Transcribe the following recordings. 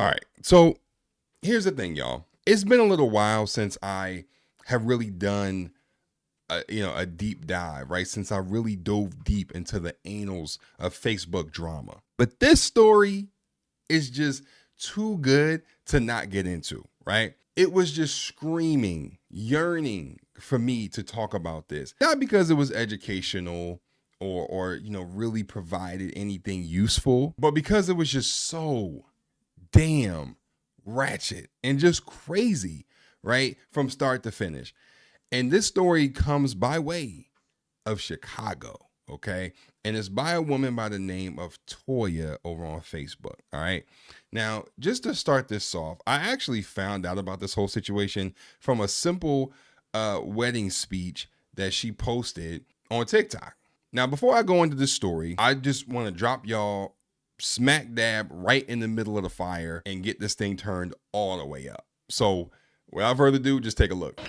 All right. So here's the thing, y'all. It's been a little while since I have really done a deep dive, right? Since I really dove deep into the annals of Facebook drama. But this story is just too good to not get into, right? It was just screaming, yearning for me to talk about this. Not because it was educational or really provided anything useful, but because it was just so damn ratchet and just crazy, right? From start to finish. And this story comes by way of Chicago, okay? And it's by a woman by the name of Toya over on Facebook, all right? Now, just to start this off, I actually found out about this whole situation from a simple wedding speech that she posted on TikTok. Now, before I go into this story, I just want to drop y'all smack dab right in the middle of the fire and get this thing turned all the way up. So without further ado, just take a look.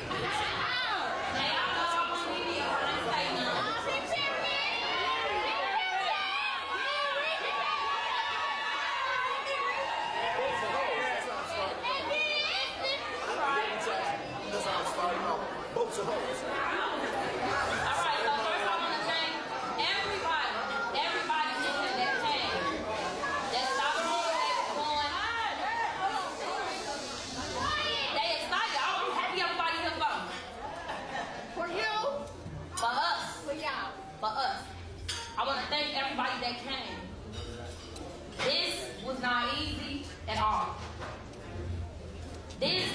This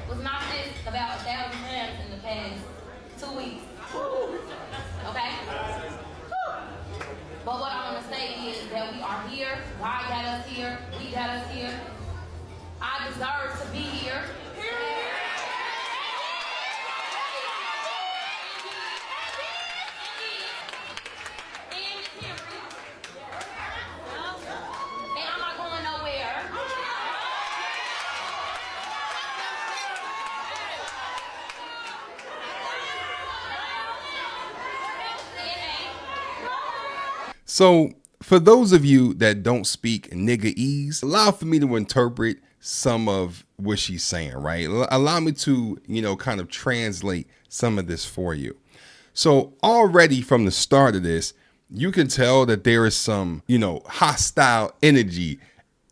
was not this about 1,000 times in the past 2 weeks. Okay? But what I want to say is that we are here. God got us here. We got us here. I deserve to be here. So for those of you that don't speak nigga-ese, allow for me to interpret some of what she's saying, right? Allow me to, kind of translate some of this for you. So already from the start of this, you can tell that there is some, hostile energy,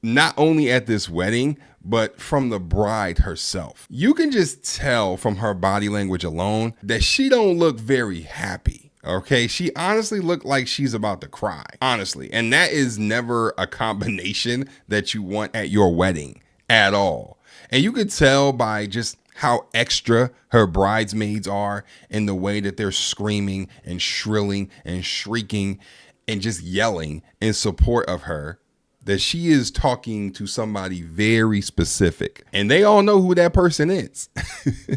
not only at this wedding, but from the bride herself. You can just tell from her body language alone that she don't look very happy. Okay, she honestly looked like she's about to cry, honestly. And that is never a combination that you want at your wedding at all. And you could tell by just how extra her bridesmaids are in the way that they're screaming and shrilling and shrieking and just yelling in support of her, that she is talking to somebody very specific. And they all know who that person is.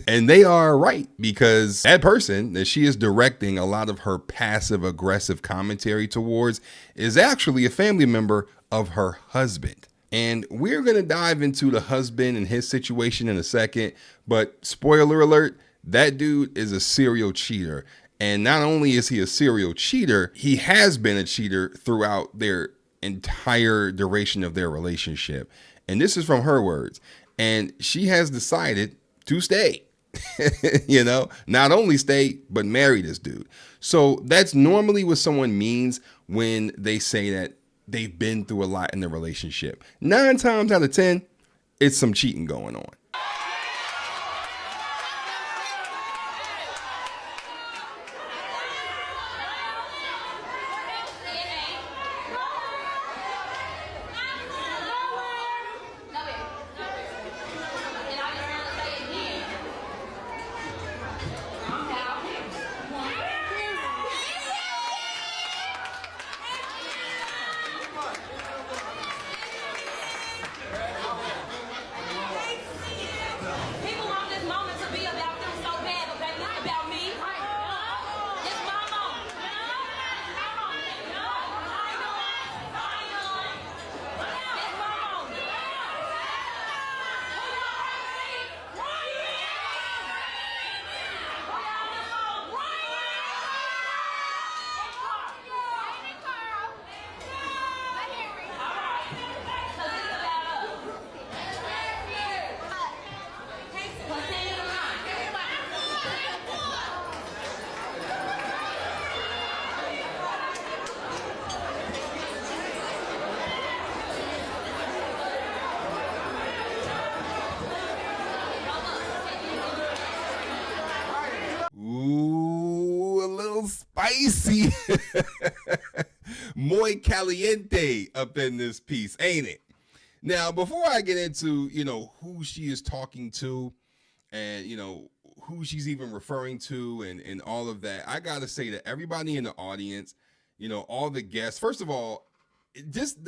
And they are right, because that person that she is directing a lot of her passive aggressive commentary towards is actually a family member of her husband. And we're going to dive into the husband and his situation in a second. But spoiler alert, that dude is a serial cheater. And not only is he a serial cheater, he has been a cheater throughout their entire duration of their relationship. And this is from her words. And she has decided to stay, not only stay, but marry this dude. So that's normally what someone means when they say that they've been through a lot in the relationship. 9 times out of 10, it's some cheating going on. spicy, muy caliente up in this piece, ain't it? Now, before I get into, who she is talking to and, who she's even referring to and all of that, I got to say that everybody in the audience, all the guests, first of all, just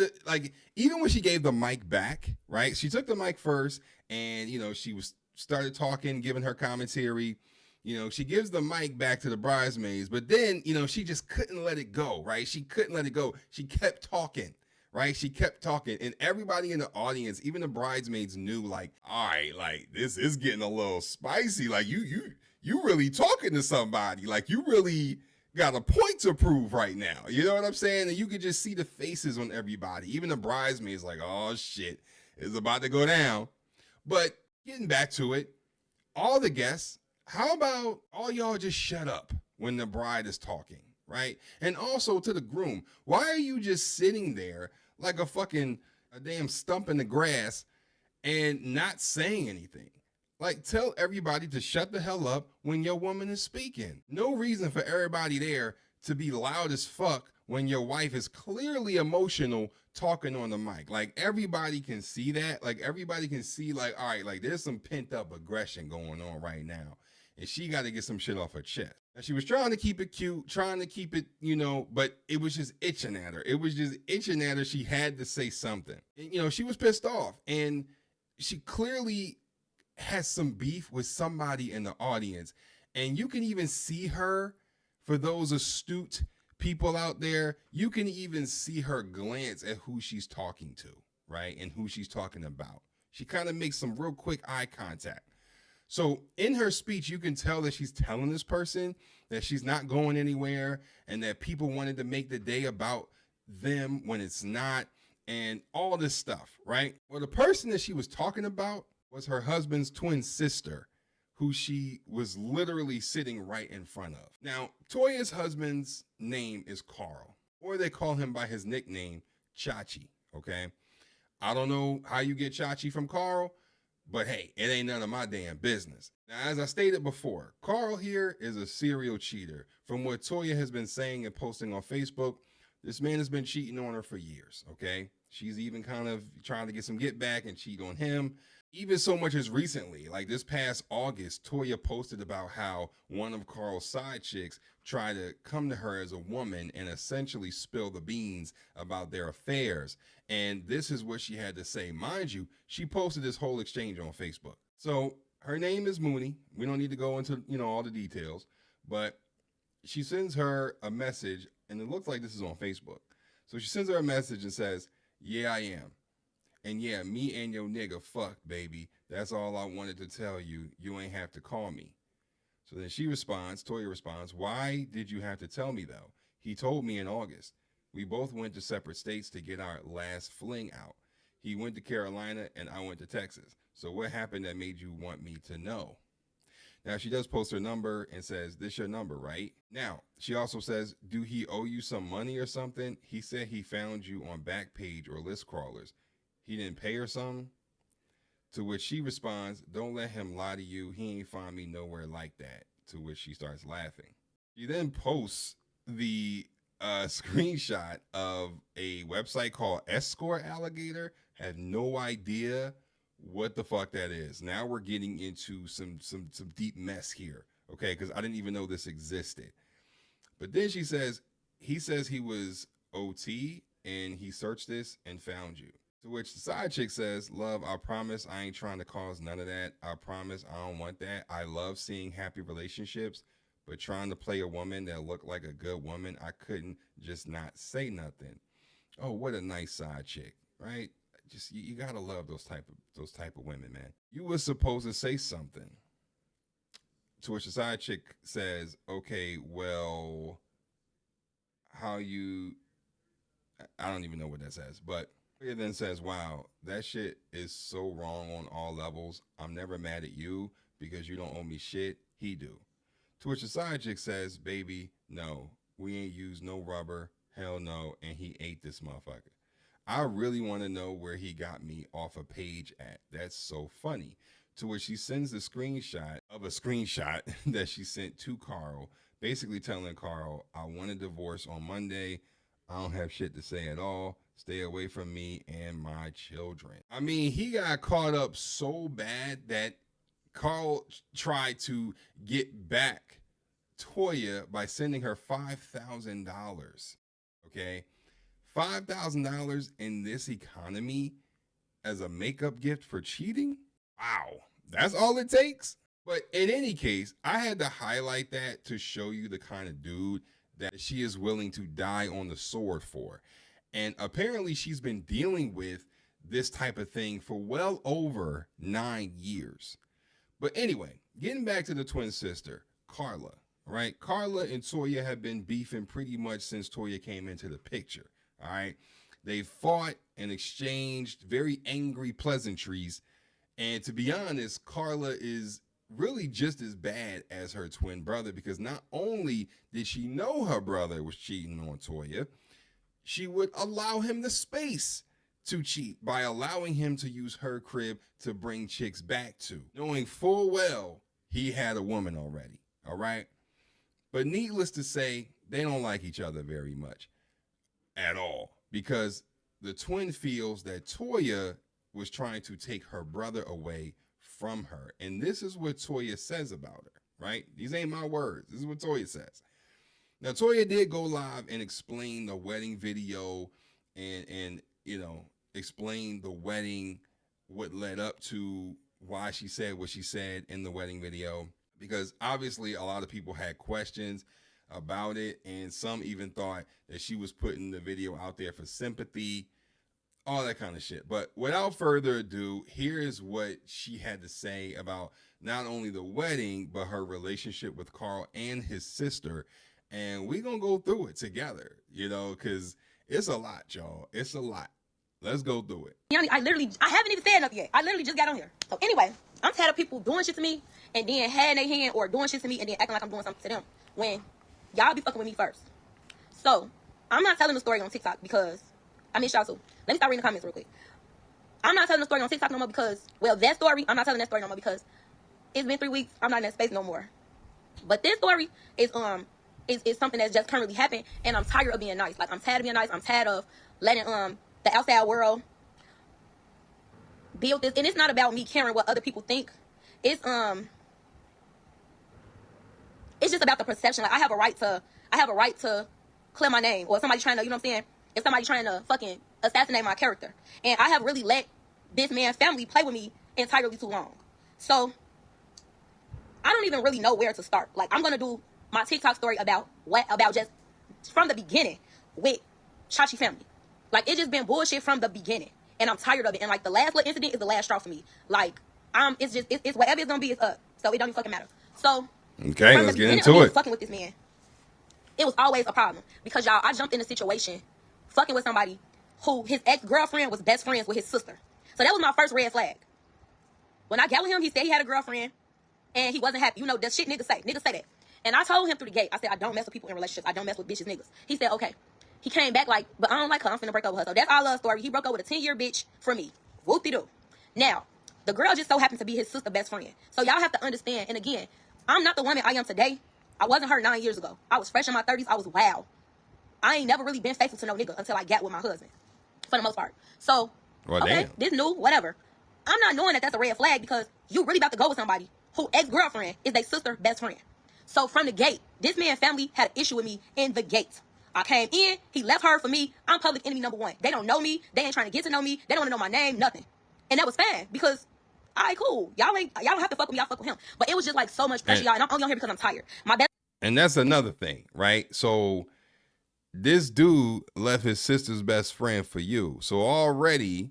even when she gave the mic back, right? She took the mic first and, she started talking, giving her commentary. She gives the mic back to the bridesmaids, but then, she just couldn't let it go, right? She couldn't let it go. She kept talking, right? She kept talking, and everybody in the audience, even the bridesmaids, knew, like, all right, like, this is getting a little spicy. Like, you really talking to somebody. Like, you really got a point to prove right now. You know what I'm saying? And you could just see the faces on everybody. Even the bridesmaids, like, oh shit, it's about to go down. But getting back to it, all the guests, how about all y'all just shut up when the bride is talking, right? And also to the groom, why are you just sitting there like a damn stump in the grass and not saying anything? Like, tell everybody to shut the hell up when your woman is speaking. No reason for everybody there to be loud as fuck when your wife is clearly emotional talking on the mic. Like, everybody can see that. Like, everybody can see, like, all right, like, there's some pent up aggression going on right now. And she got to get some shit off her chest. And she was trying to keep it cute, trying to keep it, but it was just itching at her. It was just itching at her. She had to say something. And, she was pissed off. And she clearly has some beef with somebody in the audience. And you can even see her, for those astute people out there, you can even see her glance at who she's talking to, right? And who she's talking about. She kind of makes some real quick eye contact. So in her speech, you can tell that she's telling this person that she's not going anywhere and that people wanted to make the day about them when it's not, and all this stuff, right? Well, the person that she was talking about was her husband's twin sister, who she was literally sitting right in front of. Now, Toya's husband's name is Carl, or they call him by his nickname, Chachi, okay? I don't know how you get Chachi from Carl, but hey, it ain't none of my damn business. Now, as I stated before, Carl here is a serial cheater. From what Toya has been saying and posting on Facebook, this man has been cheating on her for years, okay? She's even kind of trying to get some get back and cheat on him. Even so much as recently, like this past August, Toya posted about how one of Carl's side chicks tried to come to her as a woman and essentially spill the beans about their affairs. And this is what she had to say. Mind you, she posted this whole exchange on Facebook. So her name is Mooney. We don't need to go into, all the details, but she sends her a message, and it looks like this is on Facebook. So she sends her a message and says, "Yeah, I am. And yeah, me and your nigga fucked, baby. That's all I wanted to tell you. You ain't have to call me." So then Toya responds, "Why did you have to tell me though? He told me in August. We both went to separate states to get our last fling out. He went to Carolina and I went to Texas. So what happened that made you want me to know?" Now, she does post her number and says, "This your number, right?" Now, she also says, "Do he owe you some money or something? He said he found you on Backpage or list crawlers. He didn't pay or something?" To which she responds, "Don't let him lie to you. He ain't find me nowhere like that." To which she starts laughing. She then posts the screenshot of a website called Escort Alligator. Had no idea what the fuck that is. Now we're getting into some deep mess here, okay? Because I didn't even know this existed. But then she says, "He says he was OT and he searched this and found you." To which the side chick says, "Love, I promise I ain't trying to cause none of that. I promise I don't want that. I love seeing happy relationships, but trying to play a woman that looked like a good woman, I couldn't just not say nothing." Oh, what a nice side chick, right? Just you gotta love those type of women, man. You were supposed to say something. To which the side chick says, "Okay, well, how you?" I don't even know what that says, but it then says, "Wow, that shit is so wrong on all levels. I'm never mad at you because you don't owe me shit. He do." To which the side chick says, "Baby, no, we ain't used no rubber. Hell no, and he ate this motherfucker. I really want to know where he got me off a page at. That's so funny." To which she sends a screenshot of a screenshot that she sent to Carl basically telling Carl, I want a divorce on Monday. I don't have shit to say at all. Stay away from me and my children. I mean, he got caught up so bad that Carl tried to get back Toya by sending her $5,000. Okay. $5,000 in this economy as a makeup gift for cheating? Wow. That's all it takes? But in any case, I had to highlight that to show you the kind of dude that she is willing to die on the sword for. And apparently, she's been dealing with this type of thing for well over 9 years. But anyway, getting back to the twin sister, Carla, right? Carla and Toya have been beefing pretty much since Toya came into the picture, all right? They fought and exchanged very angry pleasantries. And to be honest, Carla is really just as bad as her twin brother because not only did she know her brother was cheating on Toya, she would allow him the space to cheat by allowing him to use her crib to bring chicks back to, knowing full well he had a woman already. All right. But needless to say, they don't like each other very much at all because the twin feels that Toya was trying to take her brother away from her. And this is what Toya says about her, right? These ain't my words. This is what Toya says. Now, Toya did go live and explain the wedding video and explain the wedding, what led up to why she said what she said in the wedding video. Because obviously a lot of people had questions about it, and some even thought that she was putting the video out there for sympathy, all that kind of shit. But without further ado, here's what she had to say about not only the wedding, but her relationship with Carl and his sister. And we're going to go through it together, because it's a lot, y'all. It's a lot. Let's go through it. I haven't even said nothing yet. I literally just got on here. So anyway, I'm tired of people doing shit to me and then having their hand or doing shit to me and then acting like I'm doing something to them when y'all be fucking with me first. So I'm not telling the story on TikTok because I miss y'all too. Let me start reading the comments real quick. I'm not telling the story on TikTok no more because, I'm not telling that story no more because it's been 3 weeks. I'm not in that space no more. But this story is something that's just currently happened, and I'm tired of being nice. Like, I'm tired of being nice. I'm tired of letting the outside world build this. And it's not about me caring what other people think. It's just about the perception. Like, I have a right to clear my name, or somebody trying to, if somebody trying to fucking assassinate my character. And I have really let this man's family play with me entirely too long. So I don't even really know where to start. Like, I'm gonna do my TikTok story about just from the beginning with Chachi family. Like, it's just been bullshit from the beginning, and I'm tired of it. And like, the last little incident is the last straw for me. Like, it's whatever it's gonna be, it's up. So it don't even fucking matter. So okay, let's get into it. Fucking with this man, it was always a problem because, y'all, I jumped in a situation fucking with somebody who his ex-girlfriend was best friends with his sister. So that was my first red flag. When I got with him, he said he had a girlfriend and he wasn't happy. The shit niggas say. Niggas say that. And I told him through the gate, I said, I don't mess with people in relationships. I don't mess with bitches, niggas. He said, okay. He came back like, but I don't like her. I'm finna break up with her. So that's our love story. He broke up with a 10-year bitch for me. Whoop-de-doo. Now, the girl just so happened to be his sister best friend. So y'all have to understand. And again, I'm not the woman I am today. I wasn't her 9 years ago. I was fresh in my 30s. I was wild. I ain't never really been faithful to no nigga until I got with my husband, for the most part. So, well, okay, damn. This new, whatever. I'm not knowing that that's a red flag because you really about to go with somebody who ex-girlfriend is their sister best friend. So from the gate, this man's family had an issue with me in the gate. I came in, he left her for me. I'm public enemy number one. They don't know me. They ain't trying to get to know me. They don't want to know my name, nothing. And that was fine because, all right, cool. Y'all don't have to fuck with me. Y'all fuck with him. But it was just like so much pressure, y'all. And I'm only on here because I'm tired. And that's another thing, right? So this dude left his sister's best friend for you. So already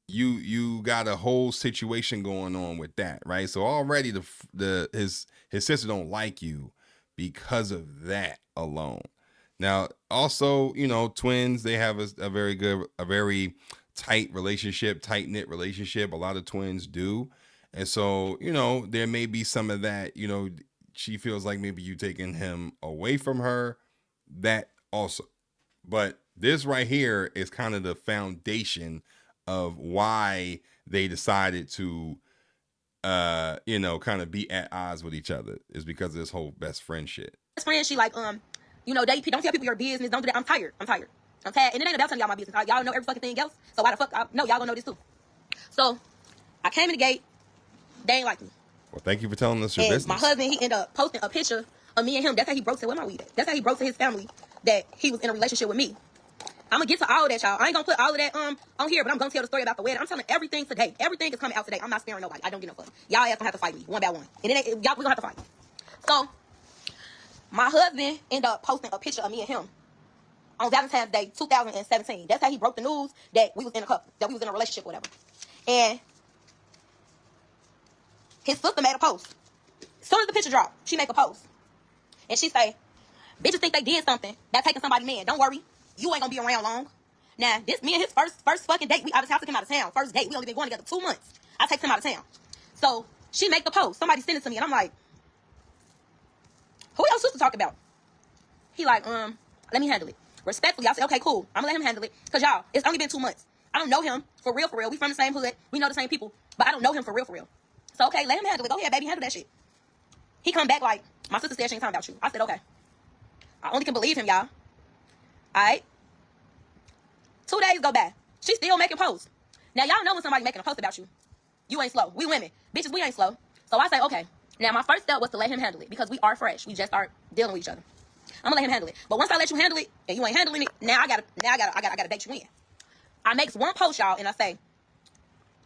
you got a whole situation going on with that, right? So already his sister don't like you because of that alone. Now, also, twins, they have a very tight relationship, tight-knit relationship. A lot of twins do. And so, there may be some of that, she feels like maybe you taking him away from her. That also. But this right here is kind of the foundation of why they decided to you know, kind of be at odds with each other is because of this whole best friend shit. Best friend, she like, you know, don't tell people your business. Don't do that. I'm tired. I'm tired. And it ain't about telling y'all my business. Y'all know every fucking thing else. So why the fuck? No, y'all gonna know this too. So I came in the gate. They ain't like me. Well, thank you for telling us your And business. my husband, he ended up posting a picture of me and him. That's how he broke to where my weed at. That's how he broke to his family that he was in a relationship with me. I'm gonna get to all of that, y'all. I ain't gonna put all of that on here, but I'm gonna tell the story about the wedding. I'm telling everything today. Everything is coming out today. I'm not sparing nobody. I don't give no fuck. Y'all ass gonna have to fight me one by one. And it ain't, y'all, we gonna have to fight. So my husband ended up posting a picture of me and him on Valentine's Day 2017. That's how he broke the news that we was in a couple, that we was in a relationship, whatever. And his sister made a post. As soon as the picture dropped, she make a post. And she say, bitches think they did something by taking somebody's man. Don't worry. You ain't gonna be around long. Now, this me and his first fucking date. I just have to come out of town. First date. We only been going together 2 months. I take him out of town. So she make the post. Somebody send it to me, and I'm like, who your sister talk about? He like, let me handle it. Respectfully, I said, okay, cool. I'm gonna let him handle it. Cause y'all, it's only been 2 months. I don't know him for real, for real. We from the same hood. We know the same people, but I don't know him for real, for real. So okay, let him handle it. Go ahead, baby, handle that shit. He come back like, my sister said she ain't talking about you. I said, okay. I only can believe him, y'all. Alright. 2 days go by. She still making posts. Now, y'all know when somebody making a post about you. You ain't slow. We women. Bitches, we ain't slow. So I say, okay. Now, my first step was to let him handle it because we are fresh. We just start dealing with each other. I'm gonna let him handle it. But once I let you handle it and you ain't handling it, now I gotta bait you in. I makes one post, y'all, and I say,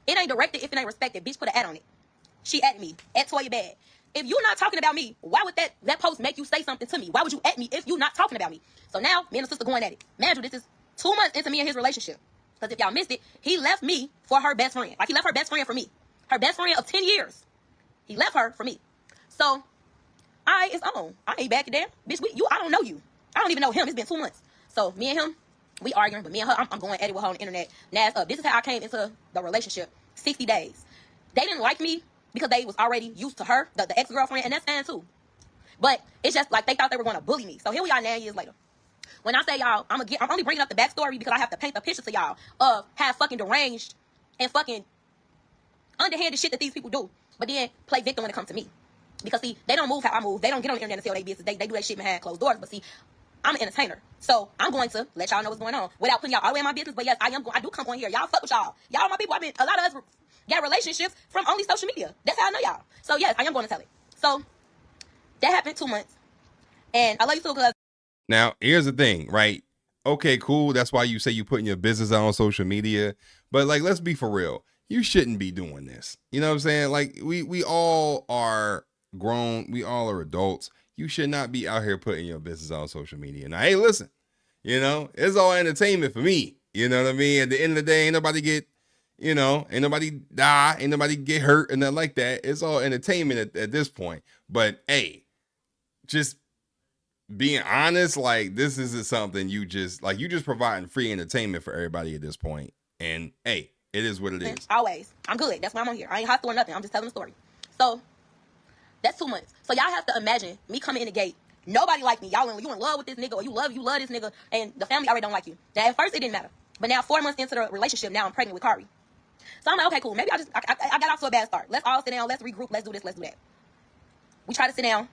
it ain't directed if it ain't respected. Bitch, put an ad on it. She at me. At Toya Bad. If you're not talking about me, why would that post make you say something to me? Why would you at me if you're not talking about me? So now, me and the sister going at it. Man, this is 2 months into me and his relationship. Because if y'all missed it, he left me for her best friend. Like, he left her best friend for me. Her best friend of 10 years. He left her for me. So, it's on. I ain't backing down. Bitch, I don't know you. I don't even know him. It's been 2 months. So, me and him, we arguing. But me and her, I'm going at it with her on the internet. Now, this is how I came into the relationship. 60 days. They didn't like me because they was already used to her, the ex-girlfriend, and that's fine too. But it's just like they thought they were going to bully me. So here we are 9 years later. When I say y'all, I'm only bringing up the backstory because I have to paint a picture to y'all of how fucking deranged and fucking underhanded shit that these people do. But then play victim when it comes to me. Because see, they don't move how I move. They don't get on the internet and sell their business. They do that shit behind closed doors. But see, I'm an entertainer. So I'm going to let y'all know what's going on without putting y'all all the way in my business. But yes, I do come on here. Y'all fuck with y'all. Y'all my people. A lot of us got relationships from only social media. That's how I know y'all. So yes, I am going to tell it. So that happened 2 months. And I love you too, because now here's the thing, right? Okay, cool. That's why you say you putting your business out on social media. But like, let's be for real. You shouldn't be doing this. You know what I'm saying? Like, we all are grown. We all are adults. You should not be out here putting your business out on social media. Now, hey, listen, you know, it's all entertainment for me. You know what I mean? At the end of the day, ain't nobody get, you know, ain't nobody die, ain't nobody get hurt and nothing like that. It's all entertainment at this point. But hey, just being honest, like, this isn't something you just providing free entertainment for everybody at this point. And hey, it is what it is. Always. I'm good. That's why I'm on here. I ain't hostile or nothing. I'm just telling the story. So that's 2 months. So y'all have to imagine me coming in the gate. Nobody like me. You in love with this nigga, or you love this nigga, and the family already don't like you. Now, at first it didn't matter. But now 4 months into the relationship, now I'm pregnant with Kari. So I'm like, okay, cool. Maybe I got off to a bad start. Let's all sit down. Let's regroup. Let's do this. Let's do that. We tried to sit down.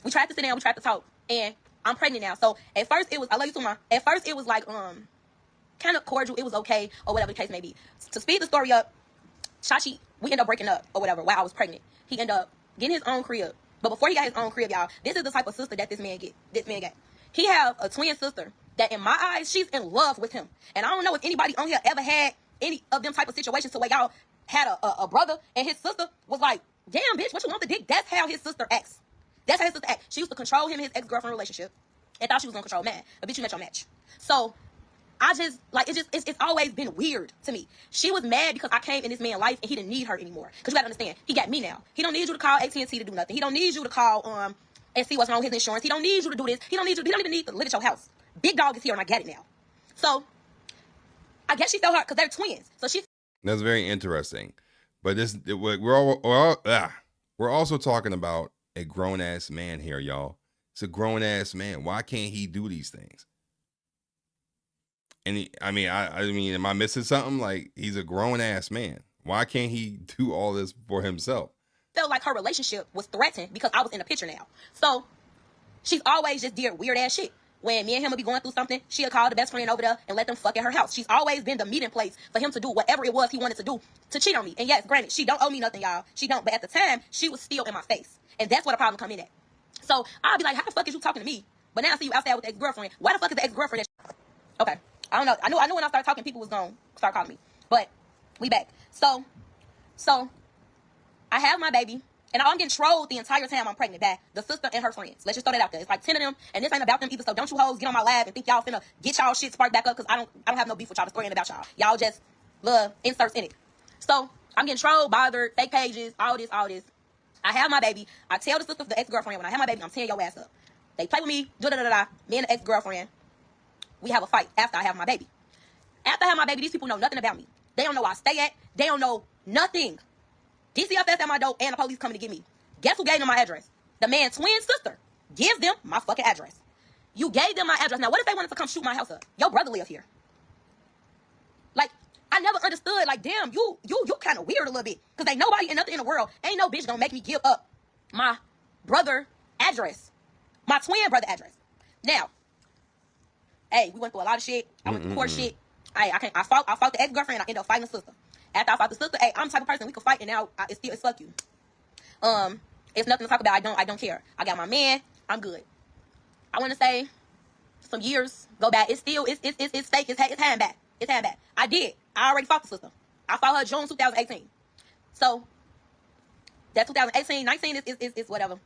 We tried to talk, and I'm pregnant now. So at first it was, I love you too, ma. At first it was like, kind of cordial. It was okay, or whatever the case may be. To speed the story up, Shashi, we ended up breaking up, or whatever, while I was pregnant. He ended up getting his own crib. But before he got his own crib, y'all, this is the type of sister that this man got. He have a twin sister that, in my eyes, she's in love with him. And I don't know if anybody on here ever had any of them type of situations to where y'all had a brother and his sister was like, damn, bitch, what you want the dick? That's how his sister acts. That's how his sister acts. She used to control him in his ex-girlfriend relationship and thought she was going to control man. But bitch, you met your match. So I just, like, it's always been weird to me. She was mad because I came in this man's life and he didn't need her anymore. Because you got to understand, he got me now. He don't need you to call AT&T to do nothing. He don't need you to call and see what's wrong with his insurance. He don't need you to do this. He don't even need to live at your house. Big dog is here and I get it now. So I guess she felt hurt because they're twins. So she. That's very interesting. But we're also talking about a grown-ass man here, y'all. It's a grown-ass man. Why can't he do these things? And I mean, am I missing something? Like, he's a grown-ass man. Why can't he do all this for himself? Felt like her relationship was threatened because I was in the picture now. So she's always just did weird ass shit. When me and him would be going through something, she'll call the best friend over there and let them fuck at her house. She's always been the meeting place for him to do whatever it was he wanted to do to cheat on me. And yes, granted, she don't owe me nothing, y'all. She don't. But at the time, she was still in my face. And that's where the problem come in at. So I'll be like, how the fuck is you talking to me? But now I see you outside with the ex-girlfriend. Why the fuck is the ex-girlfriend? Okay. I don't know. I knew when I started talking, people was going to start calling me. But we back. So I have my baby. And I'm getting trolled the entire time I'm pregnant by the sister and her friends. Let's just throw that out there. It's like 10 of them, and this ain't about them either. So don't you hoes get on my lab and think y'all finna get y'all shit sparked back up, because I don't have no beef with y'all. The story ain't about y'all. Y'all just love inserts in it. So I'm getting trolled, bothered, fake pages, all this. I have my baby. I tell the sister, the ex-girlfriend, when I have my baby, I'm tearing your ass up. They play with me, Me and the ex-girlfriend, we have a fight after I have my baby. After I have my baby, these people know nothing about me. They don't know where I stay at. They don't know nothing. DCFS at my door and the police coming to get me. Guess who gave them my address? The man's twin sister gives them my fucking address. You gave them my address. Now, what if they wanted to come shoot my house up? Your brother lives here. Like, I never understood. Like, damn, you kind of weird a little bit. Because ain't nobody and nothing in the world, ain't no bitch gonna make me give up my brother address. My twin brother address. Now, hey, we went through a lot of shit. I went through court shit. I fought the ex-girlfriend and I ended up fighting the sister. After I fought the sister, hey, I'm the type of person we could fight and now it's fuck you. It's nothing to talk about. I don't care. I got my man. I'm good. I want to say some years go back. It's still it's fake. It's hand back. It's hand back. I already fought the sister. I fought her June 2018. So that 2018, 19 is whatever.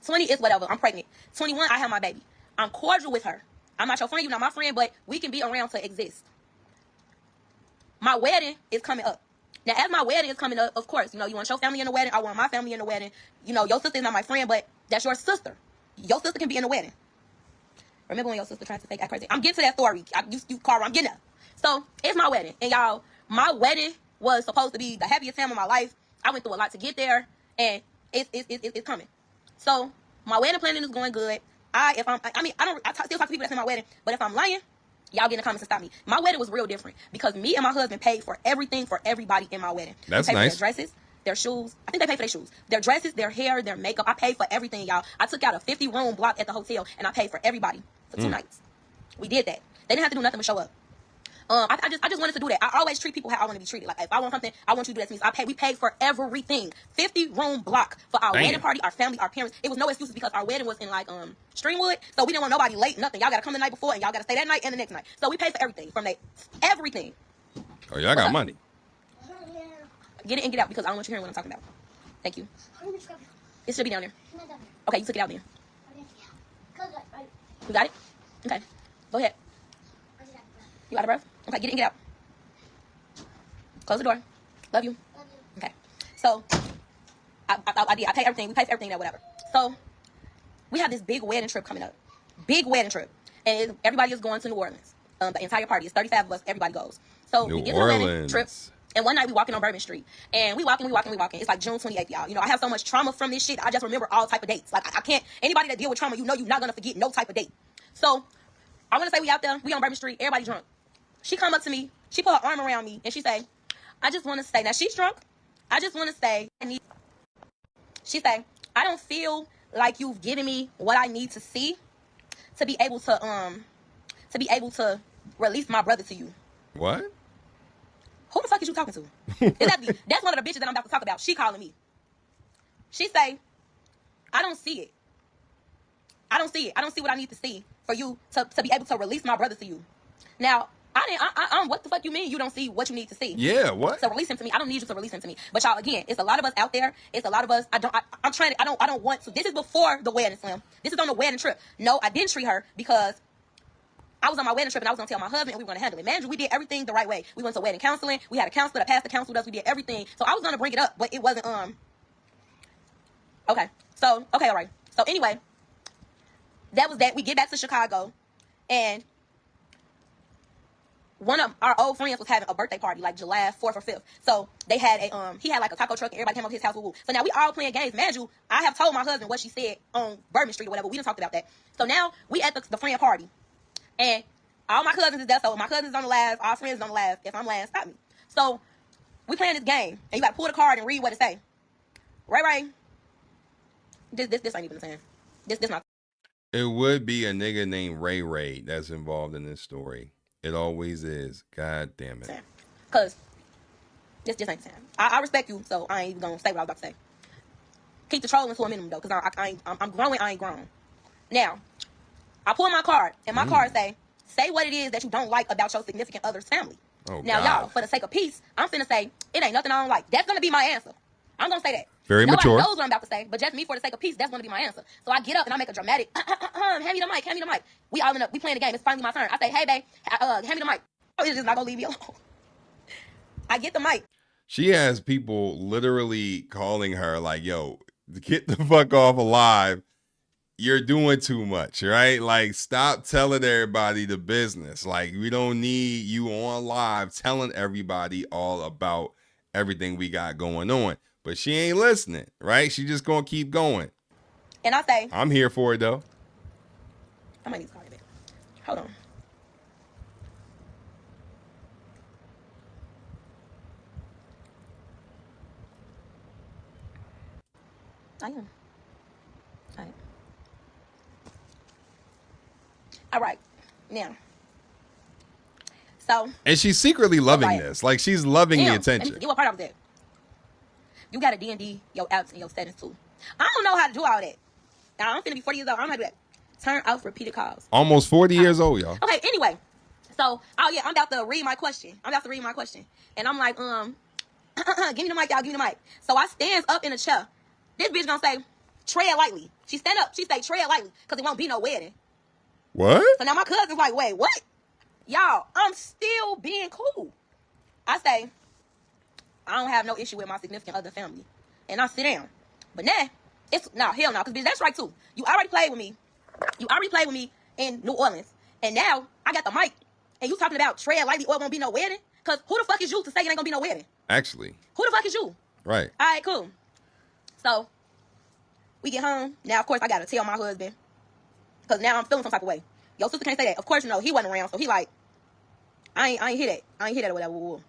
20 is whatever. I'm pregnant. 21, I have my baby. I'm cordial with her. I'm not your friend. You're not my friend, but we can be around to exist. My wedding is coming up. Now, as my wedding is coming up, of course, you want your family in the wedding. I want my family in the wedding. Your sister is not my friend, but that's your sister. Your sister can be in the wedding. Remember when your sister tried to fake act crazy? I'm getting to that story. Carl, I'm getting there. So, it's my wedding. And y'all, my wedding was supposed to be the happiest time of my life. I went through a lot to get there, and it's coming. So, my wedding planning is going good. I still talk to people that's in my wedding, but if I'm lying, y'all get in the comments and stop me. My wedding was real different because me and my husband paid for everything for everybody in my wedding. That's nice. For nice. Their dresses, their shoes. I think they paid for their shoes. Their dresses, their hair, their makeup. I paid for everything, y'all. I took out a 50-room block at the hotel and I paid for everybody for 2 nights. We did that. They didn't have to do nothing but show up. I just wanted to do that. I always treat people how I want to be treated. Like, if I want something, I want you to do that to me. So we paid for everything. 50-room block for our wedding party, our family, our parents. It was no excuses because our wedding was in Streamwood, so we didn't want nobody late, nothing. Y'all gotta come the night before and y'all gotta stay that night and the next night. So we paid for everything everything. Oh, y'all got money. Get it and get out because I don't want you hearing what I'm talking about. Thank you. It should be down there. Okay, you took it out then. You got it? Okay. Go ahead. You out of breath? Okay, get it and get out. Close the door. Love you. Okay. So, I did. I paid everything. We paid for everything there, whatever. So, we have this big wedding trip coming up. Big wedding trip. And everybody is going to New Orleans. The entire party. It's 35 of us. Everybody goes. So, we get to the wedding trip. And one night we walking on Bourbon Street. And we walking. It's like June 28th, y'all. I have so much trauma from this shit. I just remember all type of dates. Like, I can't. Anybody that deal with trauma, you're not going to forget no type of date. So, I want to say we out there. We on Bourbon Street. Everybody drunk. She come up to me. She put her arm around me. And she say, I just want to say. Now, she's drunk. I just want to say. She say, I don't feel like you've given me what I need to see to be able to release my brother to you. What? Who the fuck is you talking to? Exactly. That's one of the bitches that I'm about to talk about. She calling me. She say, I don't see it. I don't see what I need to see for you to be able to release my brother to you. Now, what the fuck you mean you don't see what you need to see? Yeah, what? To release him to me. I don't need you to release him to me. But y'all, again, it's a lot of us out there. It's a lot of us. I don't want to. This is before the wedding, Slim. This is on the wedding trip. No, I didn't treat her because I was on my wedding trip and I was going to tell my husband and we were going to handle it. Man, we did everything the right way. We went to wedding counseling. We had a counselor that passed the counsel with us. We did everything. So I was going to bring it up, but it wasn't, okay. So, okay, all right. So anyway, that was that. We get back to Chicago and one of our old friends was having a birthday party, like July 4th or 5th. So they had he had like a taco truck and everybody came up to his house. Woo-woo. So now we all playing games. Man, I have told my husband what she said on Bourbon Street or whatever. We didn't talk about that. So now we at the friend party. And all my cousins is there. So my cousins is on the live. Our friends is on the live. If I'm lying, stop me. So we playing this game, and you gotta pull the card and read what it say. Right. This ain't even the same. This not. It would be a nigga named Ray Ray that's involved in this story. It always is. God damn it. Cause this just ain't the same. I respect you, so I ain't even gonna say what I was about to say. Keep the trolling to a minimum though, cause I'm growing. I ain't grown. Now, I pull my card, and my card say what it is that you don't like about your significant other's family. Oh, now, God. y'all, for the sake of peace, I'm finna say it ain't nothing I don't like. That's gonna be my answer. I'm gonna say that. Very Nobody mature. knows what I'm about to say, but just me for the sake of peace, that's gonna be my answer. So I get up and I make a dramatic, hand me the mic, hand me the mic. We all we playing the game. It's finally my turn. I say, hey, babe, hand me the mic. Oh, it's just not gonna leave me alone. I get the mic. She has people literally calling her like, yo, get the fuck off alive. You're doing too much, right? Like, stop telling everybody the business. Like, we don't need you on live telling everybody all about everything we got going on. But she ain't listening, right? She just gonna keep going. And I say, I'm here for it, though. I might need to call you back. Hold on. I am. All right. Now. So. And she's secretly loving right. this. Like, she's loving the attention. Get what part of that? You got to D&D your apps and your settings too. I don't know how to do all that. Now, I'm finna be 40 years old. I don't know how to do that. Turn off repeated calls. Almost 40 years old, y'all. Okay, anyway. So, oh yeah, I'm about to read my question. And I'm like, give me the mic, y'all, give me the mic. So I stands up in a chair. This bitch gonna say, tread lightly. She stand up, she say, tread lightly, because it won't be no wedding. What? So now my cousin's like, wait, what? Y'all, I'm still being cool. I say, I don't have no issue with my significant other family. And I sit down. But now, hell no, because bitch, that's right too. You already played with me. In New Orleans. And now, I got the mic. And you talking about tread lightly or it won't be no wedding? Because who the fuck is you to say it ain't gonna be no wedding? Actually. Who the fuck is you? Right. All right, cool. So, we get home. Now, of course, I got to tell my husband. Because now I'm feeling some type of way. Your sister can't say that. Of course, he wasn't around. So he like, I ain't hear that. I ain't hear that or whatever. All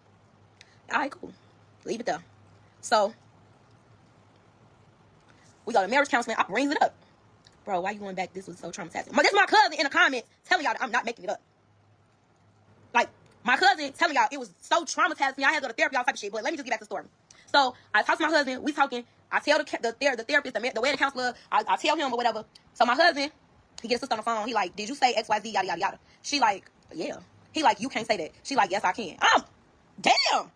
right, cool. Leave it there. So, we go to marriage counseling. I brings it up. Bro, why you going back? This was so traumatizing. But this is my cousin in the comments telling y'all that I'm not making it up. Like, my cousin telling y'all it was so traumatizing me. I had to go to therapy, all type of shit. But let me just get back to the story. So, I talk to my husband. We talking. I tell the therapist, the wedding counselor, I tell him or whatever. So, my husband, he gets his sister on the phone. He like, did you say XYZ, yada, yada, yada? She like, yeah. He like, you can't say that. She like, yes, I can. Damn.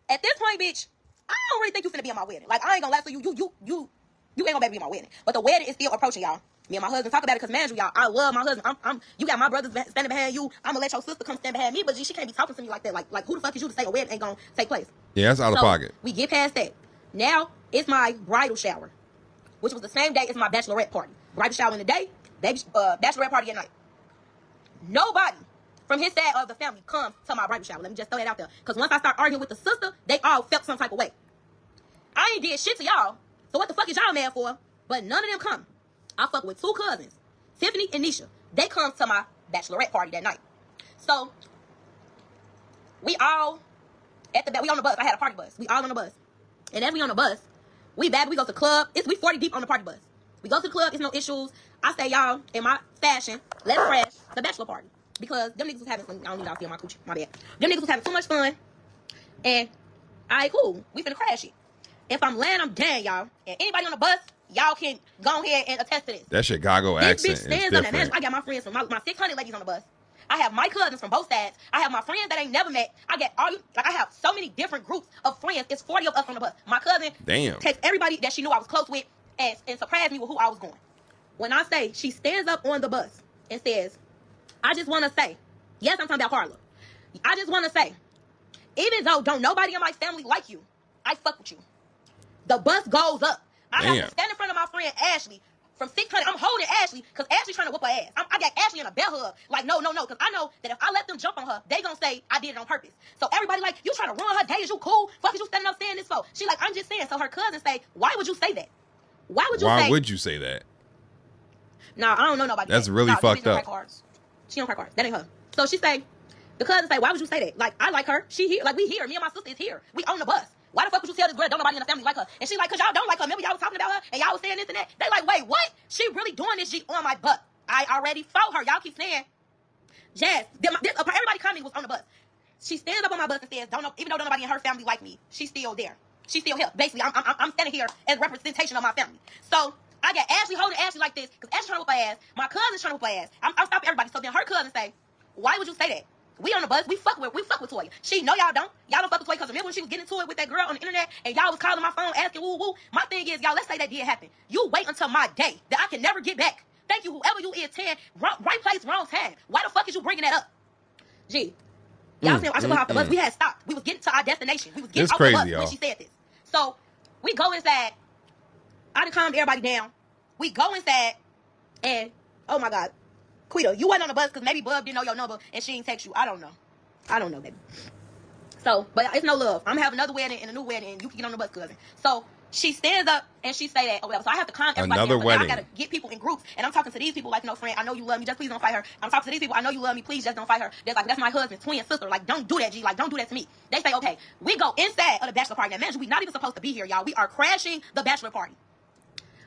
At this point, bitch, I don't really think you finna be on my wedding. Like, I ain't gonna lie to you. You ain't gonna be on my wedding. But the wedding is still approaching, y'all. Me and my husband talk about it because, man, y'all, I love my husband. You got my brothers standing behind you. I'm gonna let your sister come stand behind me, but she can't be talking to me like that. Like who the fuck is you to say a wedding ain't gonna take place? Yeah, that's out of pocket. We get past that. Now, it's my bridal shower, which was the same day as my bachelorette party. Bridal shower in the day, bachelorette party at night. Nobody from his side of the family comes to my bridal shower. Let me just throw that out there. Because once I start arguing with the sister, they all felt some type of way. I ain't did shit to y'all. So what the fuck is y'all mad for? But none of them come. I fuck with two cousins, Tiffany and Nisha. They come to my bachelorette party that night. So, we all we on the bus. I had a party bus. We all on the bus. And as we on the bus, we go to the club. We 40 deep on the party bus. We go to the club. It's no issues. I say, y'all, in my fashion, let's crash the bachelor party. Because them niggas was having fun. I don't need y'all to feel my coochie. My bad. Them niggas was having too much fun. And, all right, cool. We finna crash it. If I'm laying, I'm down, y'all. And anybody on the bus, y'all can go ahead and attest to this. That Chicago accent this bitch is stands different. on that. Man, I got my friends from my 600 ladies on the bus. I have my cousins from both sides. I have my friends that ain't never met. I have so many different groups of friends. It's 40 of us on the bus. My cousin text everybody that she knew I was close with and surprised me with who I was going. When I say she stands up on the bus and says, I just want to say, yes, I'm talking about Carla. I just want to say, even though don't nobody in my family like you, I fuck with you. The bus goes up. I have to stand in front of my friend Ashley from 600. I'm holding Ashley because Ashley's trying to whoop her ass. I got Ashley in a bell hug. Like, no, because I know that if I let them jump on her, they gonna say I did it on purpose. So everybody like, you trying to ruin her day? Is you cool? Fuck is you standing up saying this for? She like, I'm just saying. So her cousin say, why would you say that? Why would you say that? Nah, I don't know nobody. That's really fucked up. She don't crack cards. That ain't her. So she say, The cousin say, why would you say that? Like, I like her. She here. Like, we here. Me and my sister is here. We on the bus. Why the fuck would you tell this girl don't nobody in the family like her? And she like, cause y'all don't like her. Remember y'all was talking about her and y'all was saying this and that. They like, wait, what? She really doing this G on my butt. I already fought her. Y'all keep saying, Jazz, everybody coming was on the bus. She stands up on my bus and says, even though nobody in her family like me, she's still there. She's still here. Basically, I'm standing here as representation of my family. So I got Ashley holding Ashley like this, because Ashley trying to whoop her ass. My cousin's trying to whoop her ass. I'm stopping everybody. So then her cousin say, why would you say that? We on the bus. We fuck with Toya. She know y'all don't. Y'all don't fuck with Toya because remember when she was getting to it with that girl on the internet and y'all was calling my phone asking woo woo. My thing is, y'all, let's say that did happen. You wait until my day that I can never get back. Thank you, whoever you is, 10. Right place, wrong time. Why the fuck is you bringing that up? Gee. Y'all saying I should go off the bus. We had stopped. We was getting to our destination. We was getting off the bus when she said this. So we go inside. I done calmed everybody down. We go inside and, oh my God. Quita, you wasn't on the bus because maybe Bub didn't know your number and she ain't text you. I don't know, baby. So, but it's no love. I'm having another wedding and a new wedding and you can get on the bus, cousin. So she stands up and she say that, oh, whatever. So I have to calm everybody Another down. wedding. I gotta get people in groups. And I'm talking to these people like, no, friend, I know you love me. Just please don't fight her. I'm talking to these people. I know you love me. Please just don't fight her. They're like, that's my husband's twin sister. Like, don't do that, G. Like, don't do that to me. They say, okay, we go inside of the bachelor party. Now, imagine we not even supposed to be here, y'all. We are crashing the bachelor party.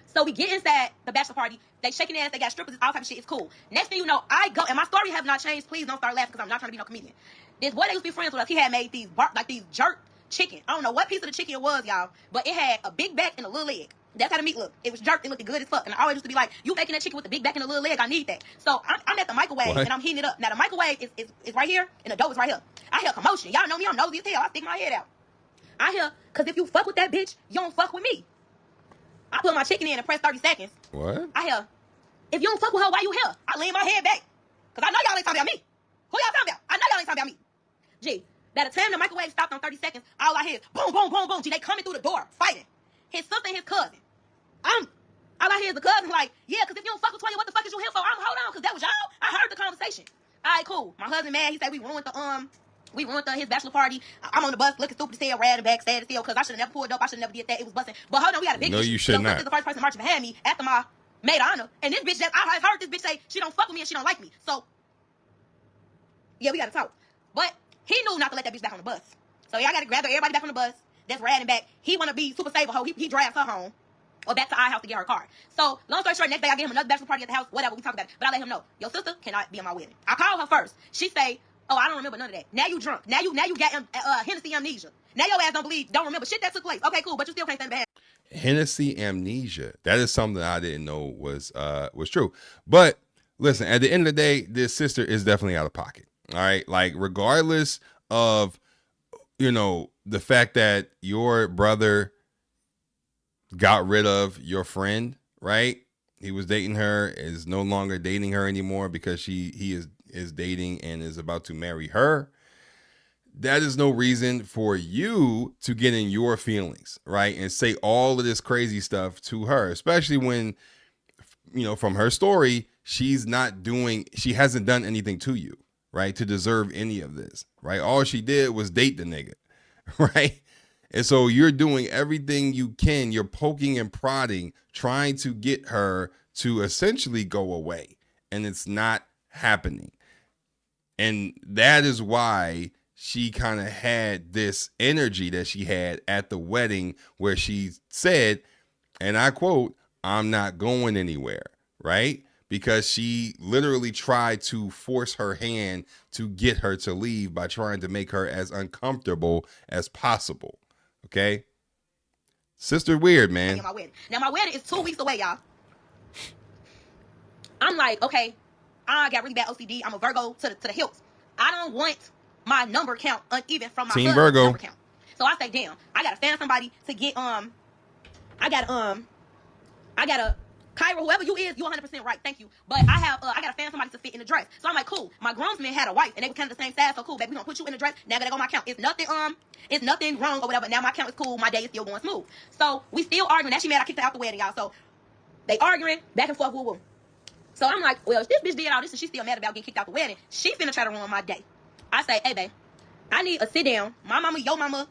So we get inside the bachelor party. They shaking ass. They got strippers. All type of shit. It's cool. Next thing you know, I go, and my story have not changed. Please don't start laughing because I'm not trying to be no comedian. This boy that used to be friends with us, he had made these these jerk chicken. I don't know what piece of the chicken it was, y'all, but it had a big back and a little leg. That's how the meat looked. It was jerked. It looked good as fuck. And I always used to be like, you making that chicken with the big back and the little leg? I need that. So I'm at the microwave and I'm heating it up. Now the microwave is right here and the dough is right here. I hear commotion. Y'all know me. I'm nosy as hell. I stick my head out. I hear, because if you fuck with that bitch, you don't fuck with me. I put my chicken in and press 30 seconds. What? I hear, if you don't fuck with her, why you here? I lean my head back. Because I know y'all ain't talking about me. Who y'all talking about? I know y'all ain't talking about me. Gee, by the time the microwave stopped on 30 seconds, all I hear is boom, boom, boom, boom. Gee, they coming through the door, fighting. His sister and his cousin. All I hear is the cousin like, yeah, because if you don't fuck with Toya, what the fuck is you here for? Hold on, because that was y'all. I heard the conversation. All right, cool. My husband mad. He said we ruined his bachelor party. I'm on the bus looking stupid as hell, riding back, sad as hell, because I should have never pulled up. I should have never did that. It was busting. But hold on, we got a big issue. No, you should not. This is the first person marching behind me after my maid of honor. And this bitch, I heard this bitch say she don't fuck with me and she don't like me. So, yeah, we got to talk. But he knew not to let that bitch back on the bus. So y'all got to gather everybody back on the bus that's riding back. He want to be super saver hoe. He drives her home or back to our house to get her car. So, long story short, next day I give him another bachelor party at the house, whatever, we talk about it. But I let him know, your sister cannot be in my wedding. I called her first. She say, oh, I don't remember none of that. Now you drunk. Now you got Hennessy amnesia. Now your ass don't remember shit that took place. Okay, cool, but you still can't stand behind. Hennessy amnesia. That is something I didn't know was true. But listen, at the end of the day, this sister is definitely out of pocket. All right, like regardless of the fact that your brother got rid of your friend, right? He was dating her, is no longer dating her anymore because he is dating and is about to marry her. That is no reason for you to get in your feelings, right? And say all of this crazy stuff to her, especially when, from her story, she hasn't done anything to you, right? To deserve any of this, right? All she did was date the nigga, right? And so you're doing everything you can. You're poking and prodding, trying to get her to essentially go away. And it's not happening. And that is why she kind of had this energy that she had at the wedding where she said, and I quote, I'm not going anywhere, right? Because she literally tried to force her hand to get her to leave by trying to make her as uncomfortable as possible. Okay? Sister weird, man. Now my wedding is 2 weeks away, y'all. I'm like, okay, I got really bad OCD. I'm a Virgo to the hilts. I don't want my number count uneven from my Team Virgo number count. So I say, damn, I gotta find somebody to get I gotta Kyra, whoever you is, you 100% right. Thank you. But I gotta find somebody to fit in the dress. So I'm like, cool. My groomsmen had a wife and they were kind of the same size. So cool, baby, we gonna put you in the dress. Now gotta go my count. It's nothing wrong or whatever. Now my count is cool. My day is still going smooth. So we still arguing. Now she mad I kicked her out the wedding, y'all. So they arguing back and forth. Woo woo. So I'm like, well, if this bitch did all this and she's still mad about getting kicked out the wedding, she finna try to ruin my day. I say, hey, babe, I need a sit down. My mama,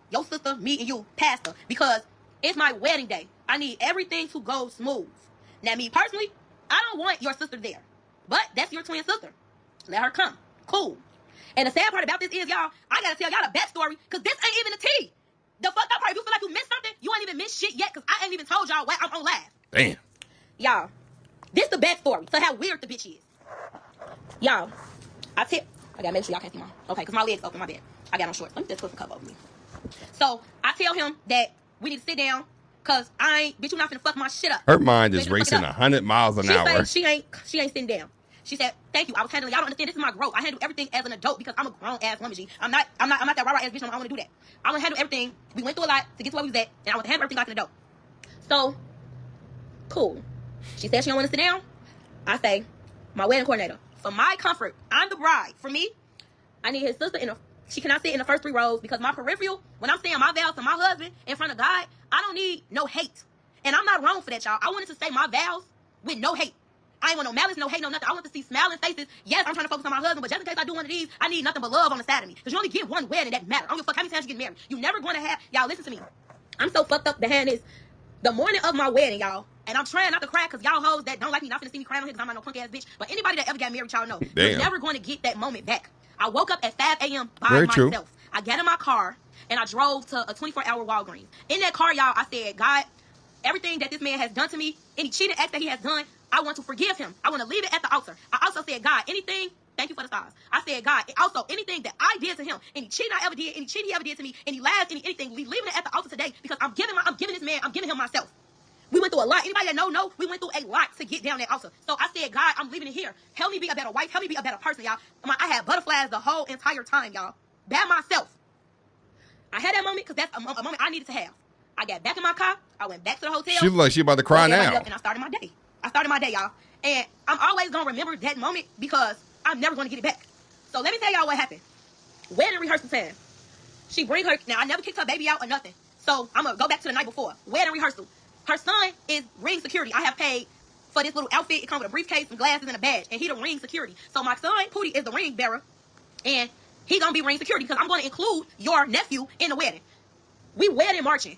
your sister, me, and you, pastor, because it's my wedding day. I need everything to go smooth. Now, me personally, I don't want your sister there. But that's your twin sister. Let her come. Cool. And the sad part about this is, y'all, I gotta tell y'all the backstory, because this ain't even the tea. The fucked up part, if you feel like you missed something, you ain't even missed shit yet, because I ain't even told y'all why I'm on live. Damn. Y'all, this the backstory to how weird the bitch is. Y'all, I gotta make sure y'all can't see mine. Okay, because my legs open, my bad. I got on shorts. Let me just put some cup over me. So, I tell him that we need to sit down, because bitch, you not finna fuck my shit up. Her mind is racing 100 miles an hour. She ain't sitting down. She said, thank you. I was handling, y'all don't understand, this is my growth. I handle everything as an adult because I'm a grown ass woman, G. I'm not that rah-rah ass bitch. I want to do that. I want to handle everything. We went through a lot to get to where we was at, and I want to handle everything like an adult. So, cool. She said she don't want to sit down. I say, my wedding coordinator, for my comfort, I'm the bride. For me, I need his sister she cannot sit in the first 3 rows, because my peripheral, when I'm saying my vows to my husband in front of God, I don't need no hate. And I'm not wrong for that, y'all. I wanted to say my vows with no hate. I ain't want no malice, no hate, no nothing. I want to see smiling faces. Yes, I'm trying to focus on my husband, but just in case I do one of these, I need nothing but love on the side of me. Because you only get one wedding that matters. I don't give a fuck how many times you get married. You never going to have, y'all listen to me. I'm so fucked up behind this. The morning of my wedding, y'all, and I'm trying not to cry, because y'all hoes that don't like me not finna see me crying on here, because I'm not no punk ass bitch. But anybody that ever got married, y'all know, you're never going to get that moment back. I woke up at 5 a.m. by Very myself. True. I got in my car, and I drove to a 24-hour Walgreens. In that car, y'all, I said, God, everything that this man has done to me, any cheating act that he has done, I want to forgive him. I want to leave it at the altar. I also said, God, anything, thank you for the stars. I said, God, also anything that I did to him, any cheating I ever did, any cheating he ever did to me, any lies, anything, leaving it at the altar today, because I'm giving this man, I'm giving him myself. We went through a lot. Anybody that know, we went through a lot to get down that altar. So I said, God, I'm leaving it here. Help me be a better wife. Help me be a better person, y'all. I had butterflies the whole entire time, y'all. By myself. I had that moment because that's a moment I needed to have. I got back in my car. I went back to the hotel. She look like she about to cry now. And I started my day. Y'all. And I'm always going to remember that moment, because I'm never going to get it back. So let me tell y'all what happened. Wedding rehearsal time. She bring her. Now, I never kicked her baby out or nothing. So I'm going to go back to the night before. Wedding rehearsal. Her son is ring security. I have paid for this little outfit. It comes with a briefcase, some glasses, and a badge. And he the ring security. So my son, Pootie, is the ring bearer. And he gonna be ring security, because I'm gonna include your nephew in the wedding. We wedding marching.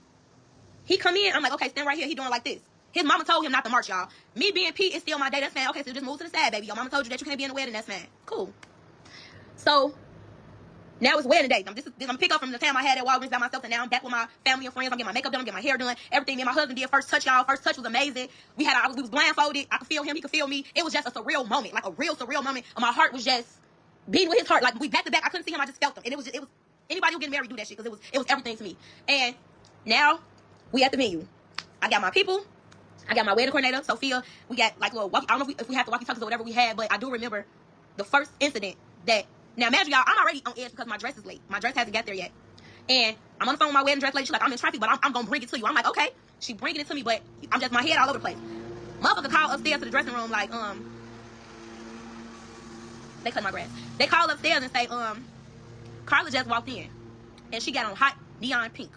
He come in, I'm like, okay, stand right here. He doing like this. His mama told him not to march, y'all. Me being Pete, it's still my day. That's fine. Okay, so just move to the side, baby. Your mama told you that you can't be in the wedding. That's fine. Cool. So now it's wedding day. I'm pick up from the time I had at Walgreens by myself, and now I'm back with my family and friends. I'm getting my makeup done, I'm getting my hair done. Everything me and my husband did first touch, y'all. First touch was amazing. We was blindfolded. I could feel him. He could feel me. It was just a surreal moment, like a real surreal moment. And my heart was just beating with his heart. Like we back to back. I couldn't see him. I just felt him. And it was anybody who getting married do that shit, because it was everything to me. And now we at the venue. I got my people. I got my wedding coordinator, Sophia. We got like little walkie. I don't know if we have the walkie-talkies or whatever we had, but I do remember the first incident that. Now, imagine, y'all, I'm already on edge because my dress is late. My dress hasn't got there yet. And I'm on the phone with my wedding dress lady. She's like, I'm in traffic, but I'm going to bring it to you. I'm like, okay. She bringing it to me, but I'm just, my head all over the place. Motherfucker called upstairs to the dressing room like, they cut my grass. They called upstairs and say, Carla just walked in. And she got on hot neon pink.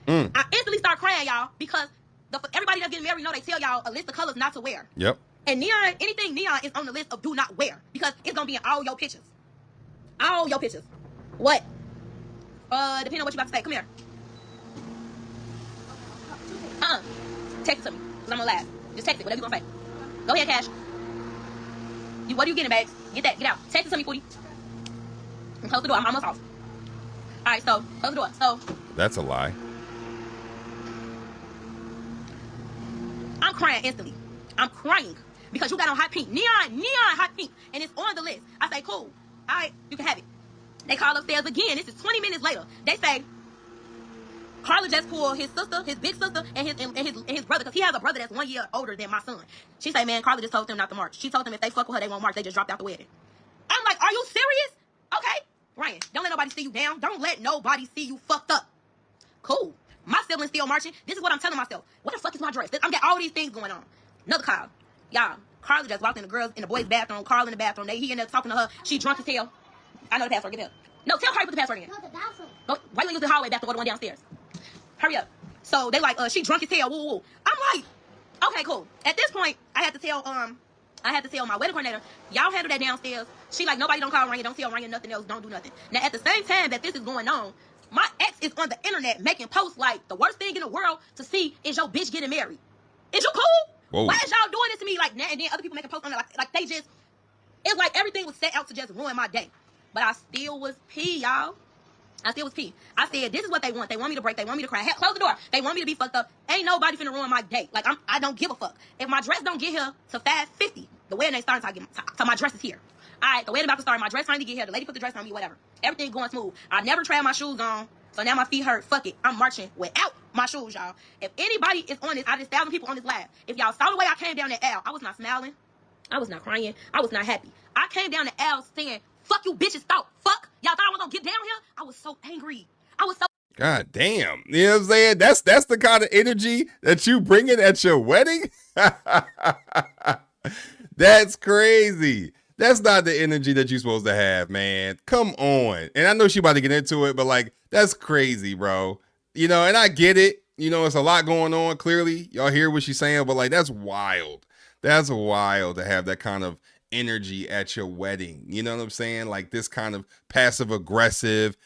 I instantly start crying, y'all, because everybody that's getting married know they tell y'all a list of colors not to wear. Yep. And neon, anything neon is on the list of do not wear, because it's going to be in all your pictures. All your pictures. What? Depending on what you about to say. Come here. Text it to me, because I'm going to laugh. Just text it, whatever you going to say. Go ahead, Cash. What are you getting, bags? Get out. Text it to me, Pootie. And close the door. I'm almost off. Alright, so, close the door. So. That's a lie. I'm crying instantly. I'm crying. Because you got on hot pink. Neon hot pink. And it's on the list. I say, cool. Alright, you can have it. They call upstairs again. This is 20 minutes later. They say, Carla just pulled his sister, his big sister, and his brother, because he has a brother that's 1 year older than my son. She say, man, Carla just told them not to march. She told them if they fuck with her, they won't march. They just dropped out the wedding. I'm like, are you serious? Okay. Ryan, don't let nobody see you down. Don't let nobody see you fucked up. Cool. My siblings still marching. This is what I'm telling myself. What the fuck is my dress? I'm got all these things going on. Another call. Y'all, Carla just walked in the boys' bathroom. Carla in the bathroom. He in there talking to her. She drunk as hell. I know the password. Get help. No, tell Carla to put the password in. No, the bathroom. Go, why you use the hallway bathroom or the one downstairs? Hurry up. So they like, she drunk as hell. Woo, woo. I'm like, okay, cool. At this point, I had to tell my wedding coordinator, y'all handle that downstairs. She like, nobody don't call Ryan, don't tell Ryan nothing else, don't do nothing. Now, at the same time that this is going on, my ex is on the internet making posts like, the worst thing in the world to see is your bitch getting married. Is you cool? Whoa. Why is y'all doing this to me? Like, and then other people making posts on it like they just, it's like everything was set out to just ruin my day. But I still was pee, y'all. I still was pee. I said, this is what they want. They want me to break. They want me to cry. Close the door. They want me to be fucked up. Ain't nobody finna ruin my day. Like, I don't give a fuck. If my dress don't get here to 5:50, the wedding ain't starting so my dress is here. All right, the wedding about to start. My dress trying to get here. The lady put the dress on me, whatever. Everything going smooth. I never tried my shoes on, so now my feet hurt. Fuck it. I'm marching without my shoes, y'all. If anybody is on this, there's 1,000 people on this live. If y'all saw the way I came down the aisle, I was not smiling. I was not crying. I was not happy. I came down the aisle saying, fuck you bitches thought. Fuck. Y'all thought I was gonna get down here? I was so angry. I was so... God damn. You know what I'm saying? That's the kind of energy that you bringing at your wedding? That's crazy. That's not the energy that you're supposed to have, man. Come on. And I know she about to get into it, but like, that's crazy, bro. You know, and I get it. You know, it's a lot going on, clearly. Y'all hear what she's saying, but like, that's wild. That's wild to have that kind of energy at your wedding. You know what I'm saying? Like this kind of passive aggressive,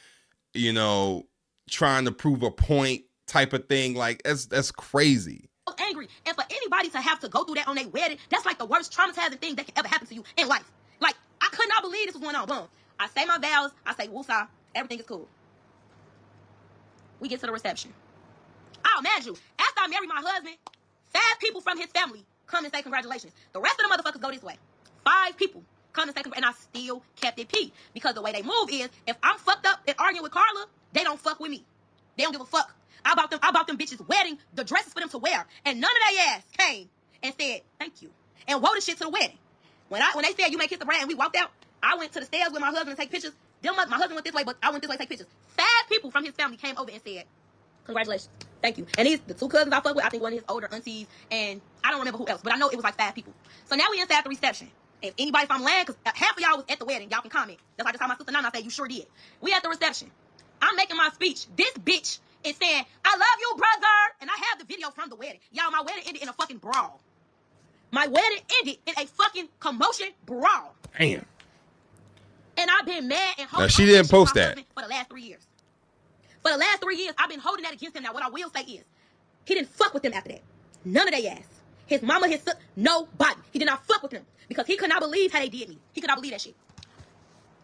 you know, trying to prove a point type of thing. Like that's crazy. Angry. And for anybody to have to go through that on their wedding, that's like the worst traumatizing thing that can ever happen to you in life. Like, I could not believe this was going on. Boom. I say my vows. I say woosah. Everything is cool. We get to the reception. Oh, man, you. After I married my husband, 5 people from his family come and say congratulations. The rest of the motherfuckers go this way. 5 people come and say congratulations, and I still kept it P. Because the way they move is, if I'm fucked up and arguing with Carla, they don't fuck with me. They don't give a fuck. I bought them bitches wedding, the dresses for them to wear. And none of their ass came and said, thank you. And wore the shit to the wedding. When they said, you may kiss the bride, and we walked out, I went to the stairs with my husband to take pictures. My husband went this way, but I went this way to take pictures. 5 people from his family came over and said, congratulations, thank you. And the 2 cousins I fuck with, I think one of his older aunties, and I don't remember who else, but I know it was like 5 people. So now we inside the reception. If I'm lying, because half of y'all was at the wedding, y'all can comment. That's why I just told my sister Nana, I said, you sure did. We at the reception. I'm making my speech. This bitch is saying, I love you, brother. And I have the video from the wedding. Y'all, my wedding ended in a fucking brawl. My wedding ended in a fucking commotion brawl. Damn. And I've been mad and holding. Now, she didn't post that for the last 3 years. For the last 3 years, I've been holding that against him. Now, what I will say is, he didn't fuck with them after that. None of they ass. His mama, his sister, nobody. He did not fuck with them because he could not believe how they did me. He could not believe that shit.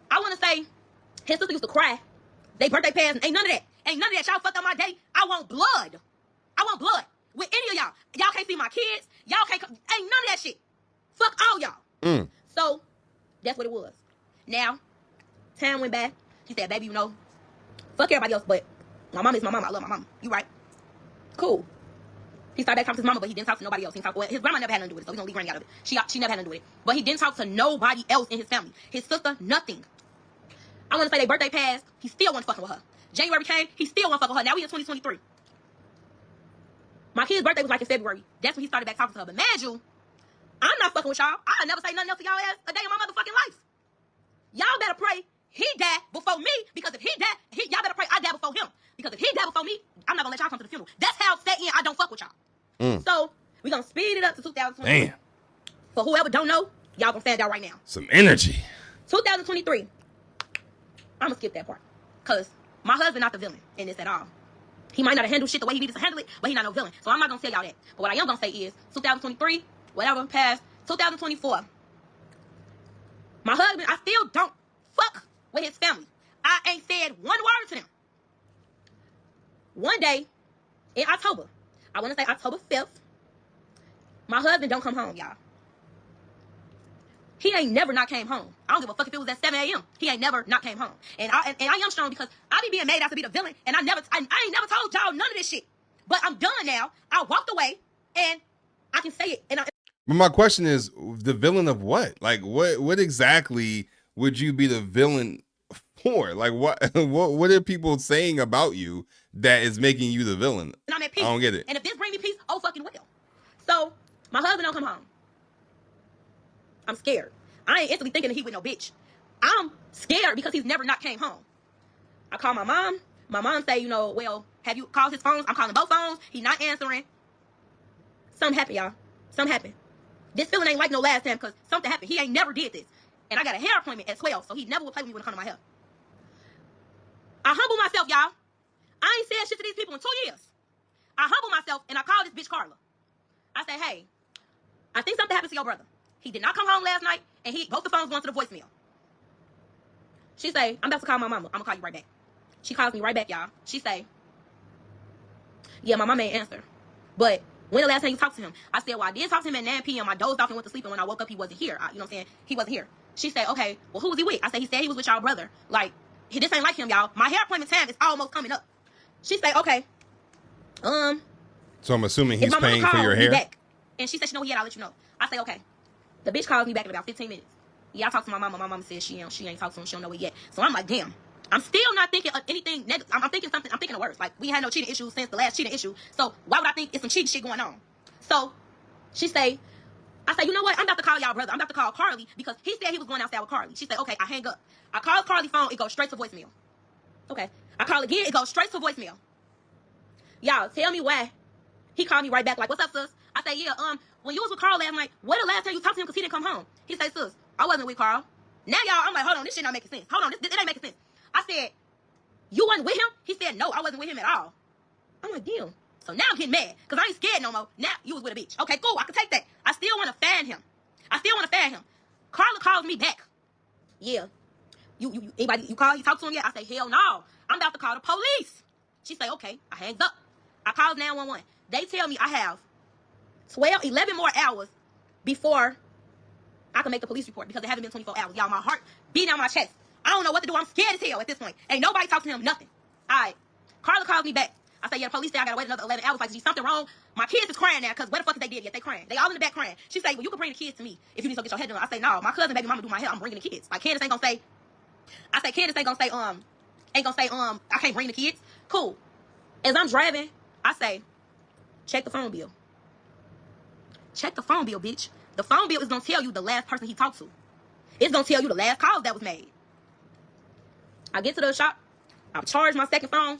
I want to say, his sister used to cry. They birthday passed. Ain't none of that. Ain't none of that. Y'all fucked up my day. I want blood. I want blood. With any of y'all. Y'all can't see my kids. Y'all can't come. Ain't none of that shit. Fuck all y'all. So, that's what it was. Now, time went by. He said, baby, you know, fuck everybody else, but my mom is my mama. I love my mama. You right. Cool. He started back talking to his mama, but he didn't talk to nobody else. His grandma never had nothing to do with it, so we're going to leave Granny out of it. She never had nothing to do with it. But he didn't talk to nobody else in his family. His sister, nothing. I want to say their birthday passed. He still wasn't fucking with her. January came. He still wasn't fucking with her. Now we in 2023. My kid's birthday was like in February. That's when he started back talking to her. But mind you, I'm not fucking with y'all. I'll never say nothing else to y'all ass a day in my motherfucking life. Y'all better pray he die before me, because if he die, y'all better pray I die before him. Because if he die before me, I'm not gonna let y'all come to the funeral. That's how set in I don't fuck with y'all. So we're gonna speed it up to 2023. Damn. For whoever don't know, y'all gonna stand out right now. Some energy. 2023. I'm gonna skip that part. Cause my husband not the villain in this at all. He might not have handled shit the way he needed to handle it, but he not no villain. So I'm not gonna tell y'all that. But what I am gonna say is 2023, whatever passed, 2024. My husband, I still don't fuck with his family. I ain't said one word to them. One day in October, I want to say October 5th, my husband don't come home, y'all. He ain't never not came home. I don't give a fuck if it was at 7 a.m. He ain't never not came home. And I am strong because I be being made out to be the villain, and I ain't never told y'all none of this shit. But I'm done now. I walked away, and I can say it. And But my question is, the villain of what? Like, what exactly would you be the villain for? Like, what are people saying about you that is making you the villain? And I'm at peace. I don't get it. And if this bring me peace, oh fucking well. So my husband don't come home. I'm scared. I ain't instantly thinking that he with no bitch. I'm scared because he's never not came home. I call my mom. My mom say, you know, well, have you called his phones? I'm calling both phones. He's not answering. Something happened, y'all. Something happened. This feeling ain't like no last time because something happened. He ain't never did this. And I got a hair appointment at 12, so he never will play with me when it comes to my hair. I humble myself, y'all. I ain't said shit to these people in 2 years. I humble myself, and I call this bitch Carla. I say, hey, I think something happened to your brother. He did not come home last night, and both the phones going to the voicemail. She say, I'm about to call my mama. I'm gonna call you right back. She calls me right back, y'all. She say, yeah, my mama ain't answer. But when the last time you talked to him? I said, well, I did talk to him at 9 p.m. I dozed off and went to sleep, and when I woke up, he wasn't here. You know what I'm saying? He wasn't here. She said, okay, well, who was he with? I said, he said he was with y'all brother. Like, this ain't like him, y'all. My hair appointment time is almost coming up. She said, okay. So I'm assuming he's paying for your hair? Back. And she said, you know, yeah, I'll let you know. I say, okay. The bitch calls me back in about 15 minutes. Yeah, I talked to my mama. My mama said she ain't talked to him. She don't know it yet. So I'm like, damn. I'm still not thinking of anything negative. I'm thinking something. I'm thinking of worse. Like, we had no cheating issues since the last cheating issue. So why would I think it's some cheating shit going on? So I say, you know what? I'm about to call y'all brother. I'm about to call Carly because he said he was going outside with Carly. She said, okay, I hang up. I call Carly's phone. It goes straight to voicemail. Okay. I call again. It goes straight to voicemail. Y'all, tell me why. He called me right back like, what's up, sis? I say, yeah, when you was with Carl last night, when the last time you talked to him because he didn't come home? He said, sis, I wasn't with Carl. Now, y'all, I'm like, hold on, this shit not making sense. Hold on, it ain't making sense. I said, you wasn't with him? He said, no, I wasn't with him at all. I'm like, damn. So now I'm getting mad because I ain't scared no more. Now you was with a bitch. Okay, cool, I can take that. I still want to fan him. Carla calls me back. Yeah. Anybody, you talk to him yet? I say, hell no. I'm about to call the police. She say, okay. I hangs up. I call 911. They tell me I have 11 more hours before I can make the police report because it hasn't been 24 hours. Y'all, my heart beating on my chest. I don't know what to do. I'm scared as hell at this point. Ain't nobody talk to him, nothing. All right. Carla calls me back. I say, yeah, the police say I gotta wait another 11 hours. Like, is something wrong? My kids is crying now because where the fuck is they did yet? They crying. They all in the back crying. She say, well, you can bring the kids to me if you need to get your head done. I say, no, my cousin, baby mama do my hair. I'm bringing the kids. Like, Candace ain't gonna say, I can't bring the kids. Cool. As I'm driving, I say, check the phone bill. Check the phone bill, bitch. The phone bill is gonna tell you the last person he talked to. It's gonna tell you the last calls that was made. I get to the shop. I charge my second phone.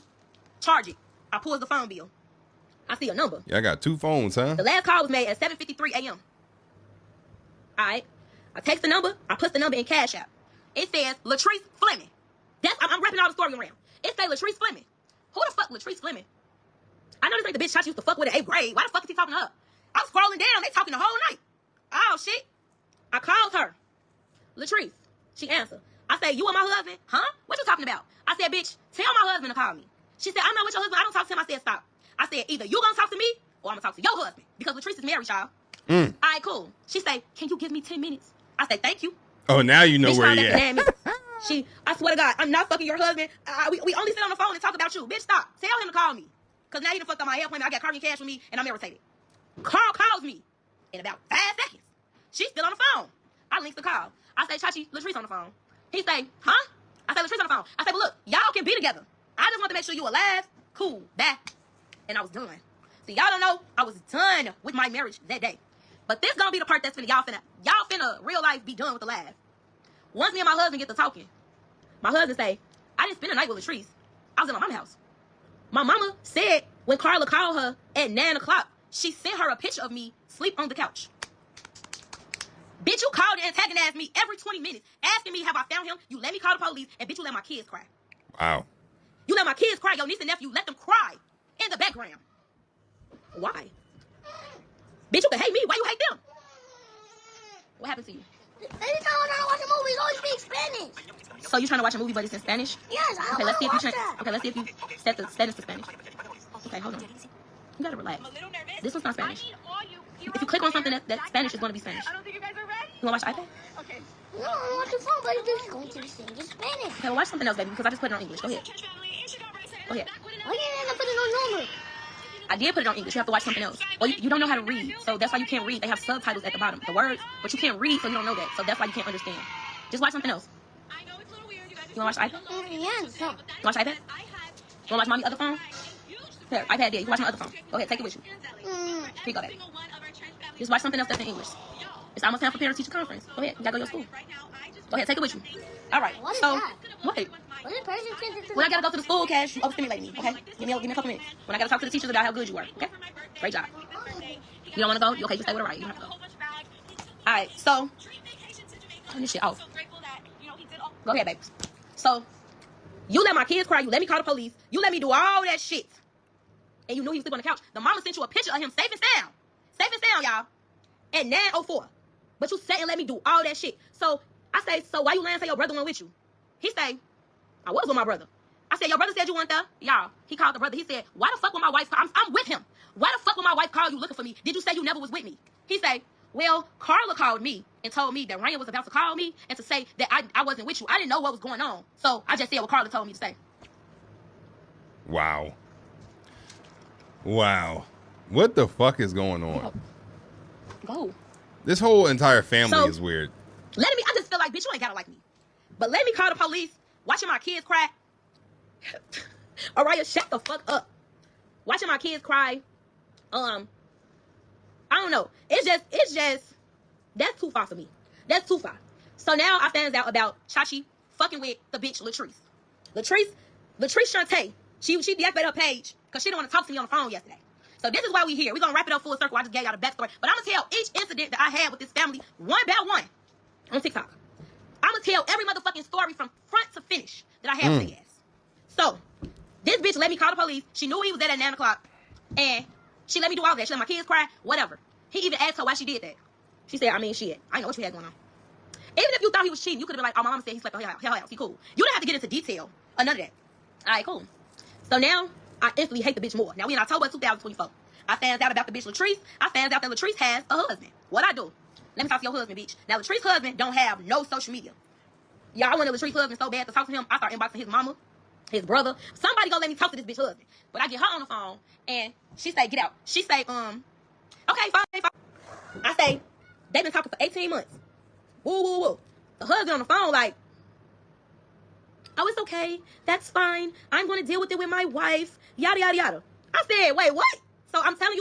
Charge it. I pull the phone bill. I see a number. Yeah, I got two phones, huh? The last call was made at 7:53 a.m. All right. I text the number. I put the number in Cash.app. It says Latrice Fleming. I'm wrapping all the story around. It says Latrice Fleming. Who the fuck Latrice Fleming? I know this ain't the bitch Chachi used to fuck with in 8th grade. Why the fuck is he talking to her? I'm scrolling down. They talking the whole night. Oh, shit. I called her. Latrice. She answered. I said, you and my husband? Huh? What you talking about? I said, bitch, tell my husband to call me. She said, I'm not with your husband. I don't talk to him. I said, stop. I said, either you gonna talk to me or I'm gonna talk to your husband. Because Latrice is married, y'all. All right, cool. She said, can you give me 10 minutes? I said, thank you. Oh, now you know bitch, where he at. I swear to God, I'm not fucking your husband. We only sit on the phone and talk about you. Bitch, stop. Tell him to call me. Because now he done fucked up my hair appointment. I got Carly Cash with me, and I'm irritated. Carl calls me in about 5 seconds. She's still on the phone. I link the call. I say, Chachi, Latrice on the phone. He say, huh? I say, Latrice on the phone. I say, well, look, y'all can be together. I just want to make sure you alive. Cool. Bye. And I was done. See, y'all don't know, I was done with my marriage that day. But this gonna be the part that's y'all finna real life be done with the laugh. Once me and my husband get to talking, my husband say, I didn't spend the night with Latrice. I was in my mama's house. My mama said when Carla called her at 9 o'clock, she sent her a picture of me sleep on the couch. Bitch, you called and antagonized me every 20 minutes, asking me have I found him. You let me call the police, and bitch, you let my kids cry. Wow. You let my kids cry. Your niece and nephew, let them cry in the background. Why? Bitch, you can hate me. Why you hate them? What happened to you? Anytime I'm trying to watch a movie, it's always speak Spanish. So you trying to watch a movie, but it's in Spanish? Yes, I okay, let's see if you watch that. Okay, let's see if you set the status to Spanish. Okay, hold on. You gotta relax. This one's not Spanish. If you click on something that's Spanish, it's gonna be Spanish. I don't think you guys are ready. You wanna watch the iPad? Okay. No, I want the phone, but it's going to be singing in Spanish. Okay, well watch something else, baby, because I just put it on English. Go ahead. Go ahead. Why didn't I put it on normal? I did put it on English. You have to watch something else. Well, you don't know how to read, so that's why you can't read. They have subtitles at the bottom, the words, but you can't read, so you don't know that. So that's why you can't understand. Just watch something else. I know it's a little weird. You guys. You wanna watch the iPad? Yeah, it's not. You watch the iPad? You wanna watch mommy's other phone? Here, iPad there. You can watch my other phone. Go ahead, take it with you. Here you go, baby. Just watch something else that's in English. It's almost time for parent-teacher conference. Go ahead, you gotta go to your school. Go ahead, take it with you. All right. What is so, that? what? What is person When I gotta go to the school, Cash, you overstimulating me. Okay, give me a couple minutes. When I gotta talk to the teachers about how good you were. Okay, great job. You don't want to go? Okay, just stay with her, right? You don't have to go. All right. So, turn this shit off. Go ahead, baby. So, you let my kids cry. You let me call the police. You let me do all that shit. And you knew he was sleeping on the couch. The mama sent you a picture of him safe and sound. Safe and sound, y'all. At 9:04. But you sat and let me do all that shit. So, I say, so why you lying and say your brother went with you? He say, I was with my brother. I said, your brother said you weren't there? Y'all, he called the brother. He said, why the fuck would my wife call? I'm with him. Why the fuck would my wife call you looking for me? Did you say you never was with me? He say, well, Carla called me and told me that Ryan was about to call me and to say that I wasn't with you. I didn't know what was going on. So I just said what Carla told me to say. Wow. Wow. What the fuck is going on? Go. This whole entire family is weird. I just feel like, bitch, you ain't gotta like me. But let me call the police, watching my kids cry. Araya, shut the fuck up. Watching my kids cry. I don't know. It's just, that's too far for me. That's too far. So now I found out about Chachi fucking with the bitch Latrice. Latrice Shantae, she deactivated her page because she didn't want to talk to me on the phone yesterday. So this is why we here. We're going to wrap it up full circle. I just gave y'all the backstory. But I'm going to tell each incident that I had with this family one by one on TikTok. I'm going to tell every motherfucking story from front to finish that I had with the ass. So, this bitch let me call the police. She knew he was there at 9 o'clock. And she let me do all that. She let my kids cry, whatever. He even asked her why she did that. She said, shit. I know what you had going on. Even if you thought he was cheating, you could have been like, oh, my mama said he slept at her house. He cool. You didn't have to get into detail or none of that. All right, cool. So now, I instantly hate the bitch more. Now, we in October 2024. I found out about the bitch Latrice. I found out that Latrice has a husband. What I do? Let me talk to your husband, bitch. Now, Latrice's husband don't have no social media. Y'all wanted Latrice's husband so bad to talk to him, I start inboxing his mama, his brother. Somebody gonna let me talk to this bitch husband. But I get her on the phone, and she say, get out. She say, okay, fine. I say, they've been talking for 18 months. Woo. The husband on the phone like, oh, it's okay. That's fine. I'm going to deal with it with my wife. Yada, yada, yada. I said, wait, what? So I'm telling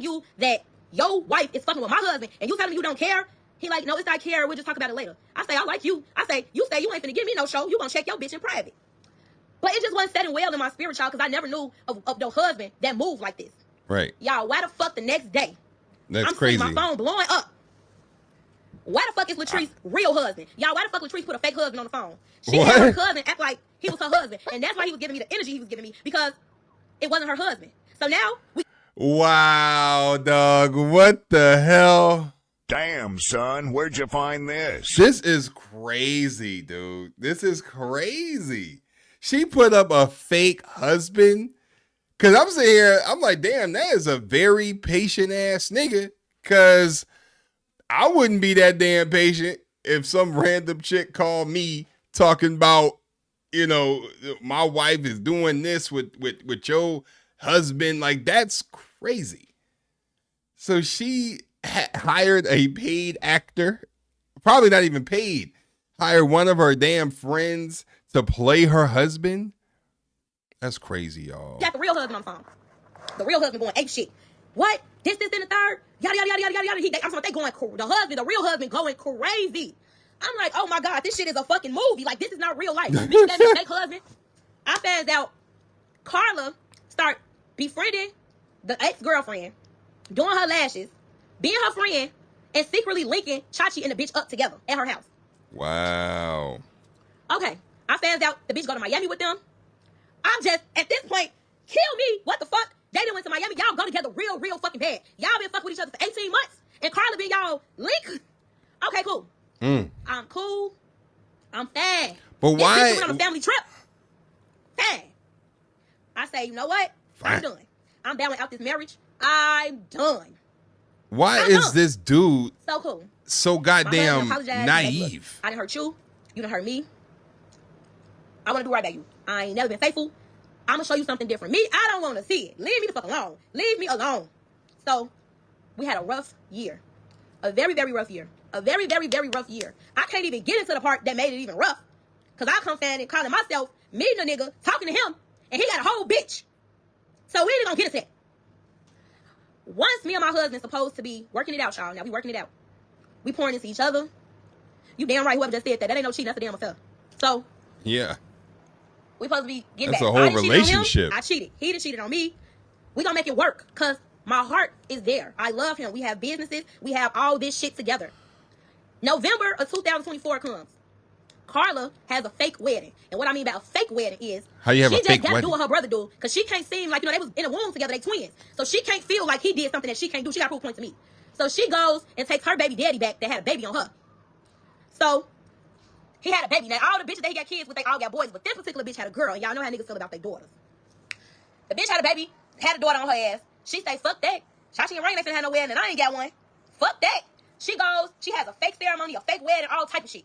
you that your wife is fucking with my husband, and you telling me you don't care? He like, no, it's not care. We'll just talk about it later. I say, I like you. I say, you say you ain't finna give me no show. You gonna check your bitch in private. But it just wasn't setting well in my spirit, y'all, because I never knew of no husband that moved like this. Right. Y'all, why the fuck the next day? That's I'm crazy. seeing my phone blowing up. Why the fuck is Latrice's real husband? Y'all, why the fuck Latrice put a fake husband on the phone? She had her cousin act like he was her husband. And that's why he was giving me the energy he was giving me, because it wasn't her husband. So now we... Wow, dog. What the hell? Damn, son, where'd you find this? This is crazy, dude. This is crazy. She put up a fake husband. Cause I'm sitting here, I'm like, damn, that is a very patient ass nigga. Cause I wouldn't be that damn patient if some random chick called me talking about, my wife is doing this with your husband. Like, that's crazy. So she hired a paid actor, probably not even paid, hired one of her damn friends to play her husband. That's crazy, y'all. Got the real husband on the phone. The real husband going ape shit. What? This, and the third? Yada, yada, yada, yada, yada. I'm sorry, the real husband going crazy. I'm like, oh my God, this shit is a fucking movie. Like, this is not real life. Bitch, that fake husband. I found out Carla start befriending the ex-girlfriend, doing her lashes, being her friend, and secretly linking Chachi and the bitch up together at her house. Wow. Okay, I found out the bitch go to Miami with them. I'm just, at this point, kill me. What the fuck? They done went to Miami. Y'all go together real fucking bad. Y'all been fucking with each other for 18 months. And Carla been y'all link. Okay, cool. I'm cool. I'm fine. But this why? Bitch went on a family trip. Fine. I say, you know what? Fine. I'm done. I'm bowing out this marriage. I'm done. Why is this dude so cool? So goddamn naive. naive. Look, I didn't hurt you. You didn't hurt me. I want to do right by you. I ain't never been faithful. I'm going to show you something different. Me, I don't want to see it. Leave me the fuck alone. Leave me alone. So, we had a rough year. A very, very rough year. A very, very, very rough year. I can't even get into the part that made it even rough. Because I come standing calling myself, meeting a nigga, talking to him, and he got a whole bitch. So, we ain't going to get into that. Once me and my husband supposed to be working it out, y'all. Now, we working it out. We pouring into each other. You damn right, whoever just said that. That ain't no cheating. That's a damn affair. So, yeah. We supposed to be getting That's back. a whole relationship. I cheated. He done cheated on me. We gonna make it work because my heart is there. I love him. We have businesses. We have all this shit together. November of 2024 comes. Carla has a fake wedding. And what I mean by a fake wedding is how you have she a fake just got to wedding? do what her brother do because she can't seem like, they was in a womb together. They twins. So she can't feel like he did something that she can't do. She got to prove a point to me. So she goes and takes her baby daddy back that had a baby on her. So He had a baby. Now, all the bitches that he got kids with, they all got boys. But this particular bitch had a girl. And y'all know how niggas feel about their daughters. The bitch had a baby, had a daughter on her ass. She say, fuck that. Chachi and Rain ain't finna have no wedding, and I ain't got one. Fuck that. She goes, she has a fake ceremony, a fake wedding, all type of shit.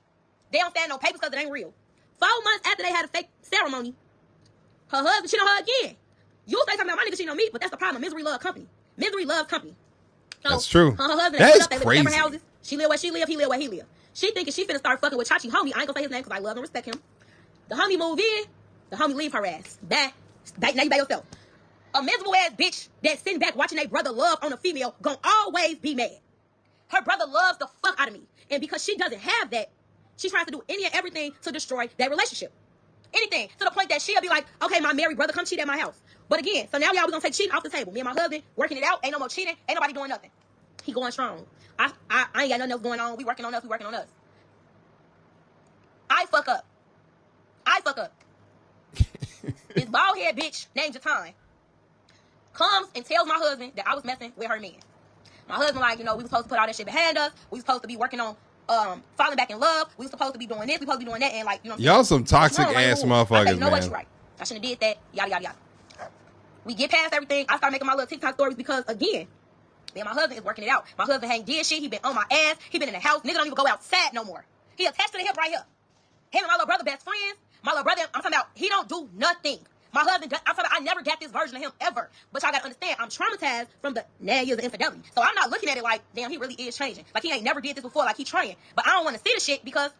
They don't stand no papers because it ain't real. 4 months after they had a fake ceremony, her husband cheated on her again. You say something about my nigga cheating on me, but that's the problem. Misery love company. Misery loves company. So, that's true. Her husband, that is up, they live in crazy. different houses. She live where she live, he live where he live. She thinking she finna start fucking with Chachi homie. I ain't gonna say his name because I love and respect him. The homie move in, the homie leave her ass. Now you by yourself. A miserable ass bitch that's sitting back watching their brother love on a female gonna always be mad. Her brother loves the fuck out of me. And because she doesn't have that, she tries to do any and everything to destroy that relationship. Anything. To the point that she'll be like, okay, my married brother, come cheat at my house. But again, so now y'all, we gonna take cheating off the table. Me and my husband working it out. Ain't no more cheating. Ain't nobody doing nothing. He going strong. I ain't got nothing else going on. We working on us. I fuck up. This bald head bitch named Jatan comes and tells my husband that I was messing with her man. My husband like, we was supposed to put all that shit behind us. We was supposed to be working on falling back in love. We was supposed to be doing this. We supposed to be doing that. And like, Y'all some toxic ass motherfuckers, I say, you know man. what, you're right. I shouldn't have did that. Yada, yada, yada. We get past everything. I start making my little TikTok stories because, again, me and my husband is working it out. My husband ain't did shit. He been on my ass. He been in the house. Nigga don't even go outside no more. He attached to the hip right here. Him and my little brother best friends. My little brother, I'm talking about, he don't do nothing. My husband, I'm talking about, I never got this version of him ever. But y'all gotta understand, I'm traumatized from the 9 years of infidelity. So I'm not looking at it like, damn, he really is changing. Like, he ain't never did this before, like he trying. But I don't want to see the shit because,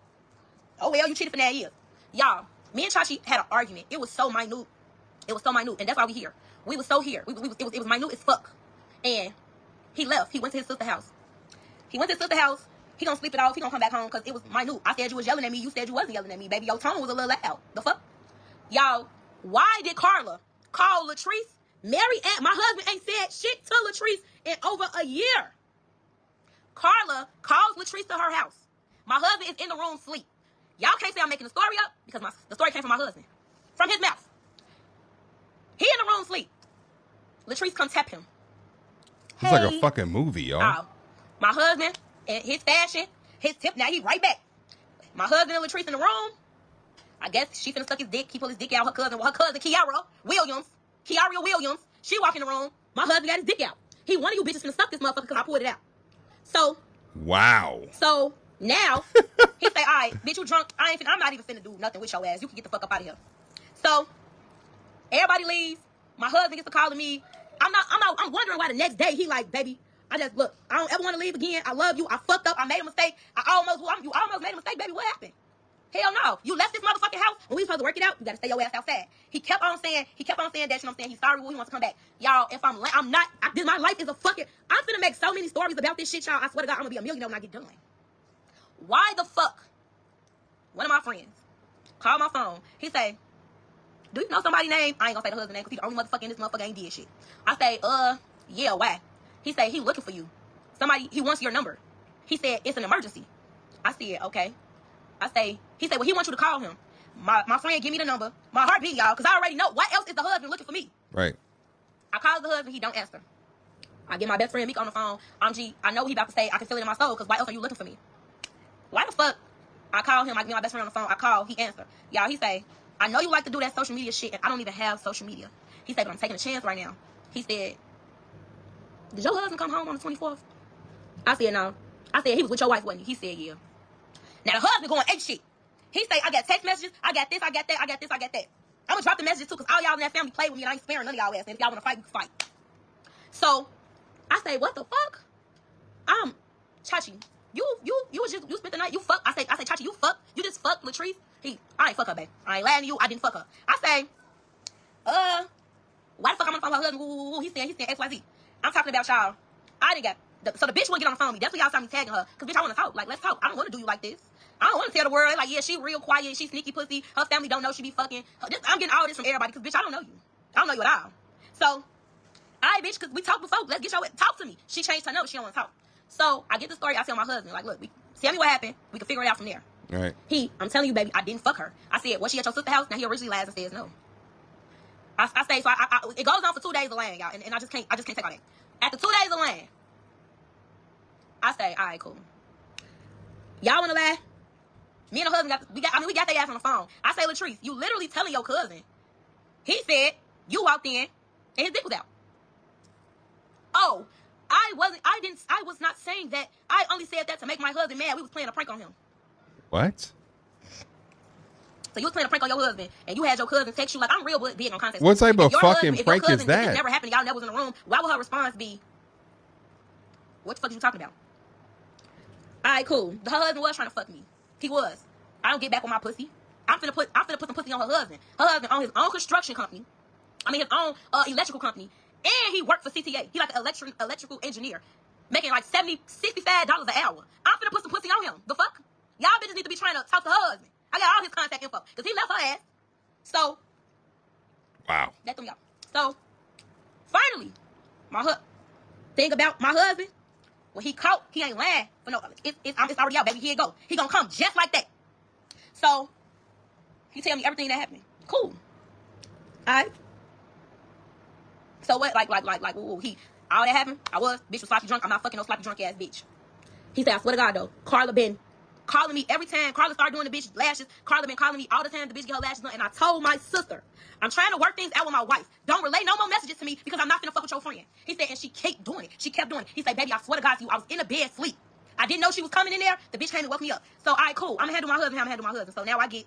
oh well, you cheated for 9 years. Y'all, me and Chachi had an argument. It was so minute. And that's why we here. We was so here. It was minute as fuck. And he left. He went to his sister's house. He gonna sleep it off. He gonna come back home because it was minute. I said you was yelling at me. You said you wasn't yelling at me. Baby, your tone was a little loud. The fuck? Y'all, why did Carla call Latrice? Mary and my husband ain't said shit to Latrice in over a year. Carla calls Latrice to her house. My husband is in the room sleep. Y'all can't say I'm making the story up because the story came from my husband. From his mouth. He in the room sleep. Latrice come tap him. It's like a fucking movie, y'all. My husband, and his fashion, his tip, now he right back. My husband and Latrice in the room. I guess she finna suck his dick. He pull his dick out. Her cousin Kiara Williams, she walk in the room. My husband got his dick out. He one of you bitches finna suck this motherfucker because I pulled it out. So. Wow. So now he say, all right, bitch, you drunk. I'm not even finna do nothing with your ass. You can get the fuck up out of here. So everybody leaves. My husband gets a call to me. I'm wondering why the next day he like, baby, I don't ever want to leave again. I love you. I fucked up. I made a mistake. You almost made a mistake, baby. What happened? Hell no. You left this motherfucking house when we supposed to work it out. You gotta stay your ass outside. He kept on saying that, you know what I'm saying? He's sorry, he wants to come back. Y'all, if my life is I'm finna make so many stories about this shit, y'all. I swear to God, I'm gonna be a millionaire when I get done. Why the fuck? One of my friends called my phone. He say, do you know somebody's name? I ain't gonna say the husband's name because he's the only motherfucker in this motherfucker ain't did shit. I say, yeah, why? He say, he looking for you. He wants your number. He said, it's an emergency. I said, okay. He said, well, he wants you to call him. My friend give me the number. My heart beat, y'all, because I already know. Why else is the husband looking for me? Right. I call the husband. He don't answer. I get my best friend Meek on the phone. I know he about to say, I can feel it in my soul, because why else are you looking for me? Why the fuck? I call him. I get my best friend on the phone. I call. He answer. Y'all, he say, I know you like to do that social media shit, and I don't even have social media. He said, but I'm taking a chance right now. He said, did your husband come home on the 24th? I said, no. I said, he was with your wife, wasn't he? He said, yeah. Now, the husband going ape shit. He say, I got text messages. I got this, I got that, I got this, I got that. I'm going to drop the messages, too, because all y'all in that family play with me, and I ain't sparing none of y'all ass. And if y'all want to fight, we can fight. So, I say, what the fuck? Chachi, you spent the night, you fuck. I say, Chachi, you fuck. You just fuck Latrice. I ain't fuck her, babe. I ain't lying to you. I didn't fuck her. I say, why the fuck I'm on the phone with her husband? He's saying XYZ. I'm talking about y'all. I didn't get, so the bitch wouldn't get on the phone with me. That's why y'all saw me tagging her. Because, bitch, I want to talk. Like, let's talk. I don't want to do you like this. I don't want to tell the world, like, yeah, she real quiet. She sneaky pussy. Her family don't know she be fucking. I'm getting all this from everybody because, bitch, I don't know you. I don't know you at all. So, all right, bitch, because we talked before. Let's get your, talk to me. She changed her note. She don't want to talk. So, I get the story. I tell my husband, like, look, tell me what happened. We can figure it out from there. All right. I'm telling you, baby, I didn't fuck her. I said, was she at your sister's house? Now, he originally lies and says no. I say, so it goes on for 2 days of lying, y'all, and I just can't take all that. After 2 days of lying, I say, all right, cool. Y'all want to lie? Me and her husband we got their ass on the phone. I say, Latrice, you literally telling your cousin. He said you walked in and his dick was out. Oh, I was not saying that. I only said that to make my husband mad. We was playing a prank on him. What? So you was playing a prank on your husband, and you had your cousin text you like, I'm real big on context. What type of fucking if prank your is cousin, that? If it never happened, y'all never was in the room. Why would her response be, what the fuck are you talking about? All right, cool. Her husband was trying to fuck me. He was. I don't get back with my pussy. I'm finna put some pussy on her husband. Her husband owned his own construction company. His own electrical company. And he worked for CTA. He like an electrical engineer. Making like $65 an hour. I'm finna put some pussy on him. The fuck? Y'all bitches need to be trying to talk to her husband. I got all his contact info. Because he left her ass. So. Wow. That threw me off. So. Finally. Thing about my husband. When he caught, he ain't lying. For no, it's already out, baby. Here it go. He gonna come just like that. So. He tell me everything that happened. Cool. Alright. So what? Like, he, all that happened. Bitch was sloppy drunk. I'm not fucking no sloppy drunk ass bitch. He said, I swear to God though, Carla been calling me every time Carla started doing the bitch lashes. Carla been calling me all the time the bitch get her lashes done. And I told my sister, I'm trying to work things out with my wife. Don't relay no more messages to me because I'm not finna fuck with your friend. He said, and she kept doing it. She kept doing it. He said, baby, I swear to God to you, I was in the bed sleep. I didn't know she was coming in there. The bitch came and woke me up. So, all right, cool. I'm gonna handle my husband. So now I get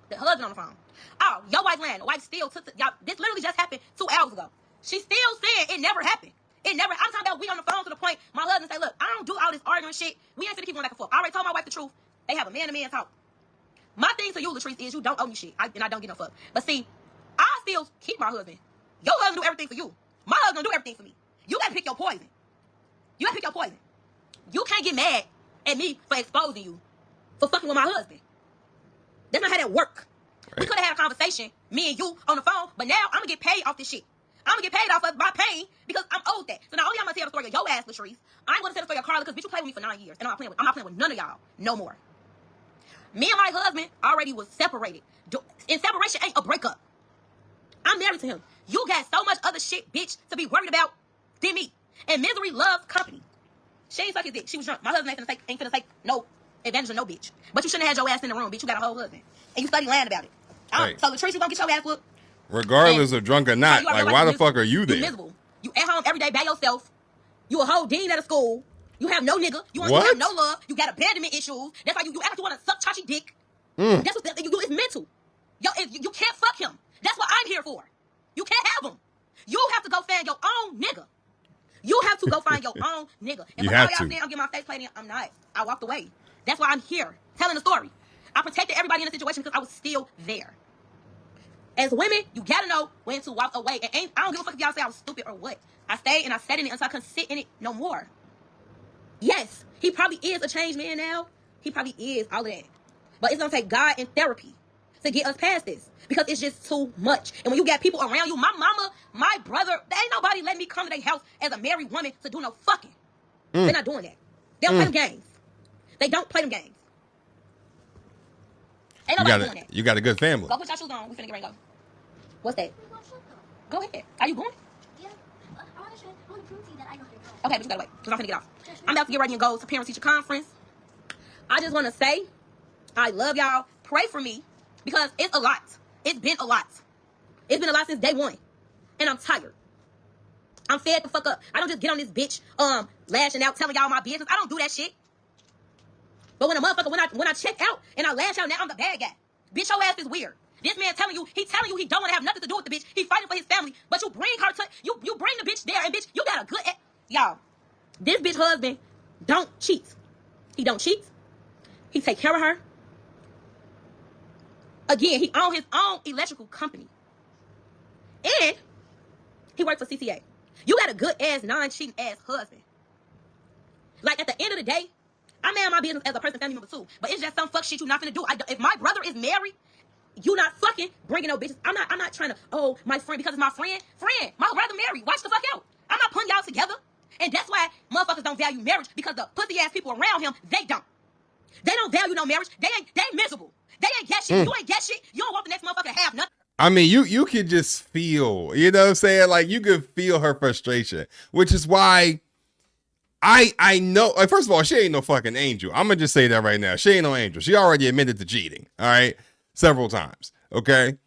the husband on the phone. Oh, your wife lying. The wife still took y'all. This literally just happened 2 hours ago. She still saying it never happened. It never. I'm talking about we on the phone to the point my husband say, look, I don't do all this arguing shit. We ain't finna keep going back and forth. I already told my wife the truth. They have a man-to-man talk. My thing to you, Latrice, is you don't owe me shit. And I don't get no fuck. But see, I still keep my husband. Your husband do everything for you. My husband do everything for me. You gotta pick your poison. You can't get mad at me for exposing you for fucking with my husband. That's not how that work. Right. We could have had a conversation, me and you, on the phone, but now I'm gonna get paid off this shit. I'm gonna get paid off of my pain because I'm owed that. So not only I'm gonna tell the story of your ass, Latrice, I'm gonna tell the story of Carla because bitch, you played with me for 9 years, and I'm not playing with none of y'all no more. Me and my husband already was separated. And separation ain't a breakup. I'm married to him. You got so much other shit, bitch, to be worried about than me. And misery loves company. She ain't suck his dick. She was drunk. My husband ain't finna take no advantage of no bitch. But you shouldn't have had your ass in the room, bitch. You got a whole husband. And you study lying about it. Right. So Latrice, you gonna get your ass whooped. Regardless of drunk or not, like why the fuck are you there? You miserable. You at home every day by yourself. You a whole dean at a school. You have no nigga. You have no love. You got abandonment issues. That's why you act like you want to suck Chachi dick. That's what it's mental. You can't fuck him. That's what I'm here for. You can't have him. You have to go find your own nigga. You have to go find your own nigga. And for all y'all saying I'm getting my face plated, I'm not. I walked away. That's why I'm here telling the story. I protected everybody in the situation because I was still there. As women, you gotta know when to walk away. And I don't give a fuck if y'all say I was stupid or what. I stayed and I sat in it until I couldn't sit in it no more. Yes, he probably is a changed man now. He probably is all of that. But it's gonna take God and therapy to get us past this because it's just too much. And when you got people around you, my mama, my brother, there ain't nobody letting me come to their house as a married woman to do no fucking. They're not doing that. They don't play them games. They don't play them games. Ain't nobody doing that. You got a good family. Go put your shoes on. We finna get ready to go. What's that? Go ahead. Are you going? Yeah. I want to prove to you that I know how to go. Okay, but you gotta wait because I'm finna get off. I'm about to get ready and go to parent teacher conference. I just want to say, I love y'all. Pray for me because it's a lot. It's been a lot. It's been a lot since day one, and I'm tired. I'm fed the fuck up. I don't just get on this bitch lashing out, telling y'all my business. I don't do that shit. But when a motherfucker, when I check out and I lash out, now I'm the bad guy. Bitch, your ass is weird. This man telling you he don't want to have nothing to do with the bitch. He fighting for his family, but you bring her to you bring the bitch there, and bitch, you got a good y'all. This bitch husband don't cheat. He don't cheat. He take care of her. Again, he own his own electrical company, and he worked for CTA. You got a good ass non-cheating ass husband. Like at the end of the day, I man my business as a person, family member too. But it's just some fuck shit you not finna do. If my brother is married, you not fucking bringing no bitches. I'm not trying to, my friend, because it's my friend. My brother married. Watch the fuck out. I'm not putting y'all together. And that's why motherfuckers don't value marriage, because the pussy ass people around him, they don't. They don't value no marriage. They ain't miserable. They ain't get shit. You ain't get shit. You don't want the next motherfucker to have nothing. I mean, you could just feel, you know what I'm saying? Like you could feel her frustration, which is why I know, like, first of all, she ain't no fucking angel. I'm gonna just say that right now. She ain't no angel. She already admitted to cheating, all right, several times. Okay,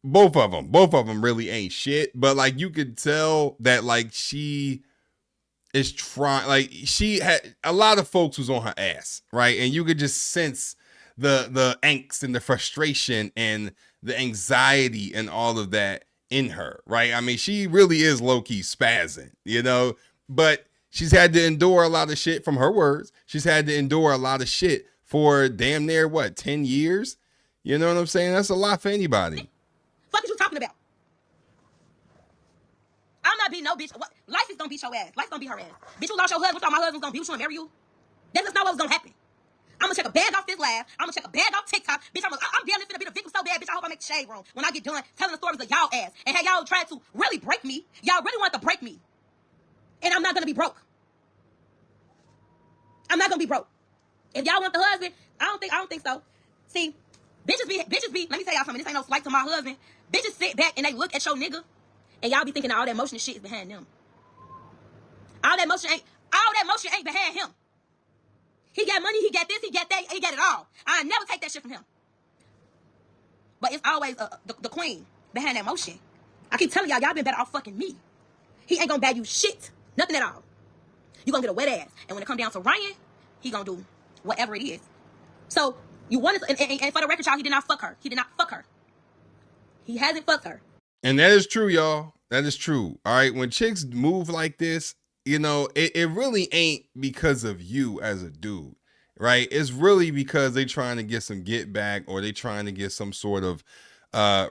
both of them really ain't shit. But like, you could tell that like she is trying. Like, she had a lot of folks was on her ass, right, and you could just sense the angst and the frustration and the anxiety and all of that in her, right? I mean, she really is low key spazzing, you know, but she's had to endure a lot of shit from her words. She's had to endure a lot of shit for damn near what, 10 years? You know what I'm saying? That's a lot for anybody. Fuck is you talking about? I'm not beating no bitch. What? Life is gonna beat your ass. Life's gonna beat her ass. Bitch, you lost your husband. Thought my husband's gonna beat you and marry you. That's just not what was gonna happen. I'm gonna check a bag off this live. I'm gonna check a bag off TikTok. Bitch, I'm damn near finna be the victim so bad, bitch. I hope I make the shade room when I get done telling the stories of y'all ass. And how y'all tried to really break me. Y'all really want to break me. And I'm not gonna be broke. I'm not gonna be broke. If y'all want the husband, I don't think so. See, bitches be, let me tell y'all something. This ain't no slight to my husband. Bitches sit back and they look at your nigga, and y'all be thinking all that emotion shit is behind them. All that emotion ain't behind him. He got money, he got this, he got that, he got it all. I never take that shit from him. But it's always the queen behind that emotion. I keep telling y'all been better off fucking me. He ain't gonna value shit. Nothing at all. You gonna get a wet ass. And when it come down to Ryan, he gonna do whatever it is. So, you wanted to, and for the record, y'all, he did not fuck her. He did not fuck her. He hasn't fucked her. And that is true, y'all. That is true. All right. When chicks move like this, you know, it really ain't because of you as a dude, right? It's really because they trying to get some get back, or they trying to get some sort of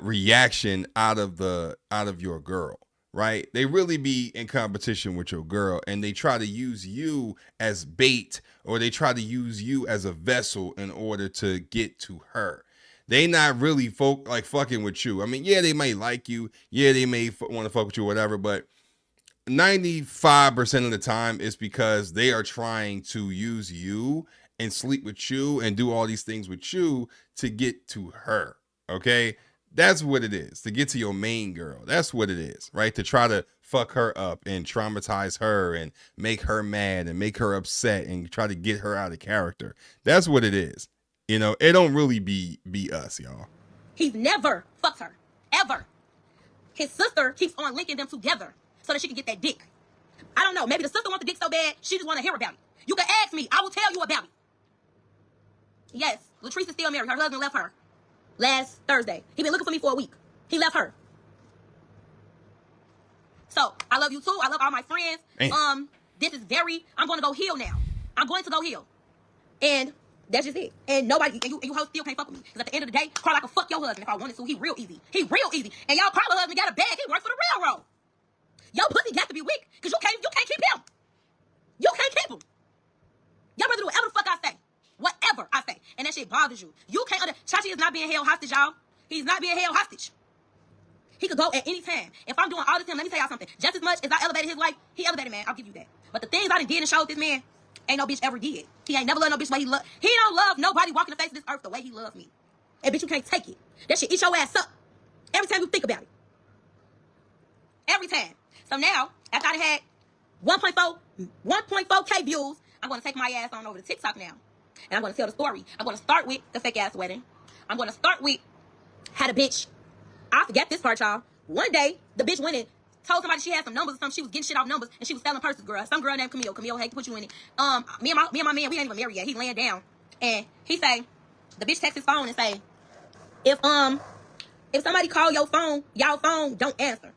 reaction out of your girl, right? They really be in competition with your girl, and they try to use you as bait, or they try to use you as a vessel in order to get to her. They not really fucking with you. I mean, yeah, they might like you. Yeah, they may want to fuck with you, whatever. But 95% of the time, it's because they are trying to use you and sleep with you and do all these things with you to get to her. Okay, that's what it is. To get to your main girl. That's what it is, right? To try to fuck her up and traumatize her and make her mad and make her upset and try to get her out of character. That's what it is. You know, it don't really be us, y'all. He's never fucked her. Ever. His sister keeps on linking them together so that she can get that dick. I don't know. Maybe the sister wants the dick so bad, she just want to hear about it. You can ask me. I will tell you about it. Yes, Latrice is still married. Her husband left her last Thursday. He been looking for me for a week. He left her. So, I love you too. I love all my friends. Damn. I'm going to go heal now. I'm going to go heal. And that's just it. And nobody, and you hoes still can't fuck with me. Because at the end of the day, Carl, I could fuck your husband if I wanted to. He real easy. And y'all, Carla's husband got a bag. He works for the railroad. Your pussy got to be weak. Because you can't keep him. You can't keep him. Y'all brother do whatever the fuck I say. Whatever I say. And that shit bothers you. You can't Chachi is not being held hostage, y'all. He's not being held hostage. He could go at any time. If I'm doing all this to him, let me tell y'all something. Just as much as I elevated his life, he elevated, man. I'll give you that. But the things I done did and showed this man, ain't no bitch ever did. He ain't never loved no bitch the way he loved. He don't love nobody walking the face of this earth the way he loves me. And bitch, you can't take it. That shit eat your ass up. Every time you think about it. Every time. So now, after I had 1.4K views, I'm going to take my ass on over to TikTok now. And I'm going to tell the story. I'm going to start with the fake ass wedding. I'm going to start with how the bitch, I forget this part, y'all. One day, the bitch went and told somebody she had some numbers or something. She was getting shit off numbers, and she was selling purses, girl. Some girl named Camille. Camille, hate to put you in it. Me and my man, we ain't even married yet. He laying down, and he say, the bitch text his phone and say, if somebody call your phone, y'all phone don't answer.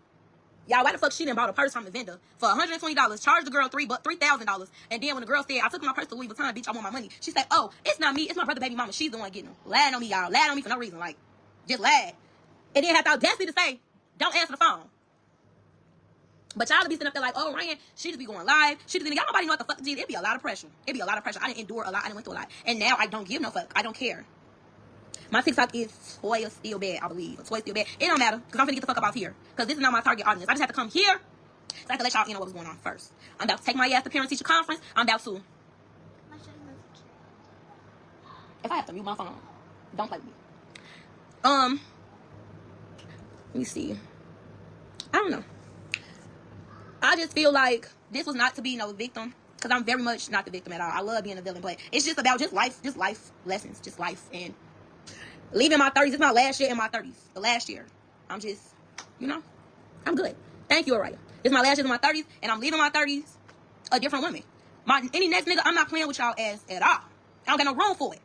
Y'all, why the fuck she done bought a purse from the vendor for $120, charged the girl $3,000, and then when the girl said, I took my purse to Louis Vuitton, bitch, I want my money. She said, oh, it's not me, it's my brother, baby mama. She's the one getting them. Lying on me, y'all. Lying on me for no reason, like, just lied. And then had the audacity to say, don't answer the phone. But y'all be sitting up there like, oh, Ryan, she just be going live. She just, y'all nobody know what the fuck to do. It'd be a lot of pressure. It'd be a lot of pressure. I didn't endure a lot. I didn't went through a lot. And now I don't give no fuck. I don't care. My TikTok is Toya Still Bad, I believe. Toya Still Bad. It don't matter, because I'm finna get the fuck up out here. Because this is not my target audience. I just have to come here, so I have to let y'all know what was going on first. I'm about to take my ass to parent teacher conference. I'm about to. If I have to mute my phone, don't play with me. Let me see. I don't know. I just feel like this was not to be no victim. Because I'm very much not the victim at all. I love being a villain, but it's just about just life lessons, just life. And leaving my 30s, it's my last year in my 30s. The last year. I'm just, I'm good. Thank you, Araya. It's my last year in my 30s, and I'm leaving my 30s a different woman. Any next nigga, I'm not playing with y'all ass at all. I don't got no room for it.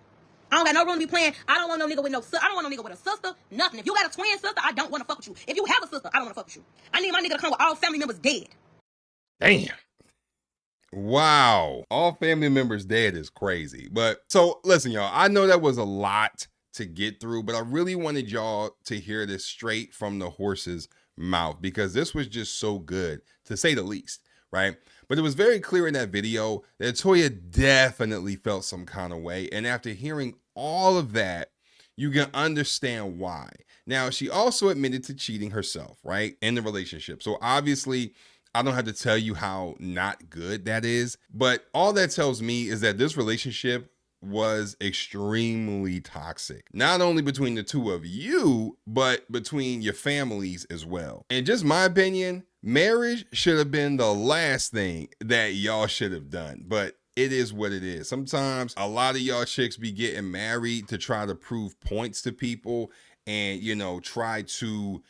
I don't got no room to be playing. I don't want no nigga with I don't want no nigga with a sister, nothing. If you got a twin sister, I don't want to fuck with you. If you have a sister, I don't want to fuck with you. I need my nigga to come with all family members dead. Damn. Wow. All family members dead is crazy. But so listen, y'all, I know that was a lot to get through, but I really wanted y'all to hear this straight from the horse's mouth because this was just so good, to say the least, right? But it was very clear in that video that Toya definitely felt some kind of way. And after hearing all of that, you can understand why. Now, she also admitted to cheating herself, right, in the relationship. So obviously, I don't have to tell you how not good that is. But all that tells me is that this relationship was extremely toxic, not only between the two of you, but between your families as well. In just my opinion, marriage should have been the last thing that y'all should have done, but it is what it is. Sometimes a lot of y'all chicks be getting married to try to prove points to people and, try to,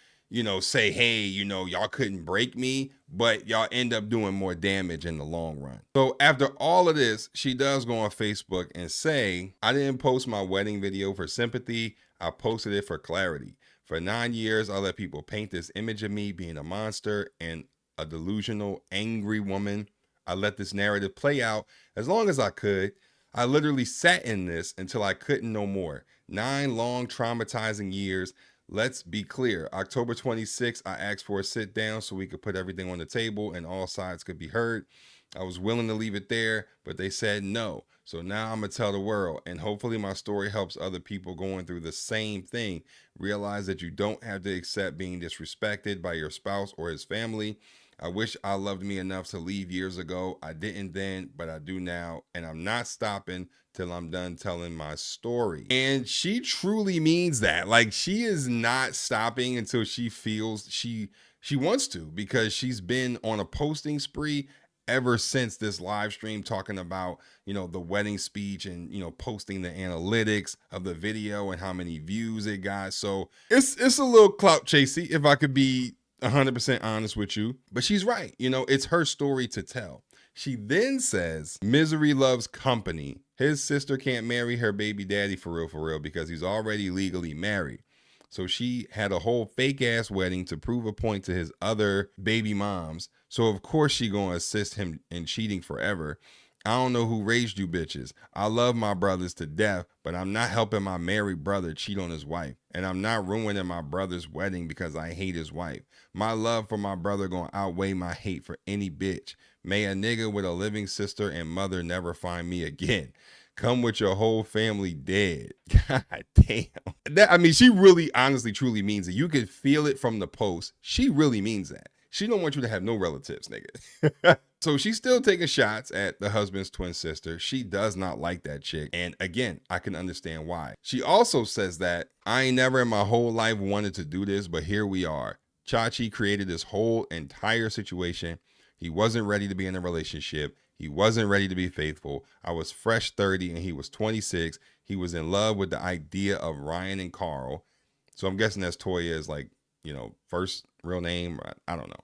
say, hey, y'all couldn't break me, but y'all end up doing more damage in the long run. So after all of this, she does go on Facebook and say, I didn't post my wedding video for sympathy. I posted it for clarity. For 9 years, I let people paint this image of me being a monster and a delusional, angry woman. I let this narrative play out as long as I could. I literally sat in this until I couldn't no more. 9 long, traumatizing years. Let's be clear. October 26th, I asked for a sit down so we could put everything on the table and all sides could be heard. I was willing to leave it there, but they said no. So now I'm going to tell the world, and hopefully my story helps other people going through the same thing. Realize that you don't have to accept being disrespected by your spouse or his family. I wish I loved me enough to leave years ago. I didn't then, but I do now. And I'm not stopping till I'm done telling my story. And she truly means that. Like, she is not stopping until she feels she wants to, because she's been on a posting spree ever since this live stream talking about, the wedding speech and, posting the analytics of the video and how many views it got. So it's a little clout chasey, if I could be 100% honest with you, but she's right. It's her story to tell. She then says, misery loves company. His sister can't marry her baby daddy for real, because he's already legally married. So she had a whole fake ass wedding to prove a point to his other baby moms. So of course she gonna assist him in cheating forever. I don't know who raised you bitches. I love my brothers to death, but I'm not helping my married brother cheat on his wife. And I'm not ruining my brother's wedding because I hate his wife. My love for my brother gonna outweigh my hate for any bitch. May a nigga with a living sister and mother never find me again. Come with your whole family dead. God damn. She really honestly truly means it. You could feel it from the post. She really means that. She don't want you to have no relatives, nigga. So she's still taking shots at the husband's twin sister. She does not like that chick. And again, I can understand why. She also says that I ain't never in my whole life wanted to do this, but here we are. Chachi created this whole entire situation. He wasn't ready to be in a relationship. He wasn't ready to be faithful. I was fresh 30 and he was 26. He was in love with the idea of Ryan and Carl. So I'm guessing that's Toya's first real name. I don't know.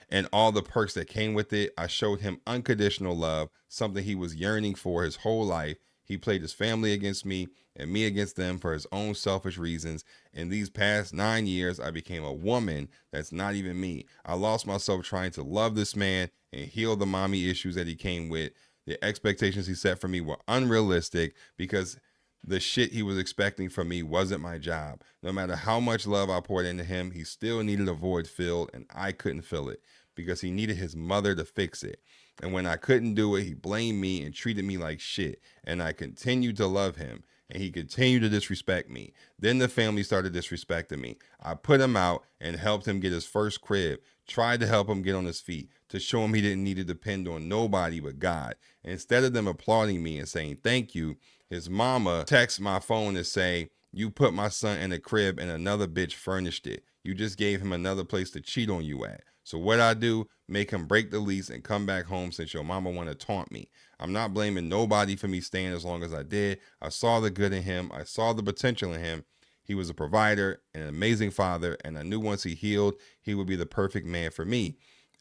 And all the perks that came with it. I showed him unconditional love, something he was yearning for his whole life. He played his family against me and me against them for his own selfish reasons. In these past 9 years, I became a woman that's not even me. I lost myself trying to love this man and heal the mommy issues that he came with. The expectations he set for me were unrealistic because the shit he was expecting from me wasn't my job. No matter how much love I poured into him, he still needed a void filled, and I couldn't fill it because he needed his mother to fix it. And when I couldn't do it, he blamed me and treated me like shit. And I continued to love him, and he continued to disrespect me. Then the family started disrespecting me. I put him out and helped him get his first crib, tried to help him get on his feet, to show him he didn't need to depend on nobody but God. And instead of them applauding me and saying thank you, his mama texts my phone to say, you put my son in a crib and another bitch furnished it. You just gave him another place to cheat on you at. So what I do, make him break the lease and come back home since your mama want to taunt me. I'm not blaming nobody for me staying as long as I did. I saw the good in him. I saw the potential in him. He was a provider, an amazing father, and I knew once he healed, he would be the perfect man for me.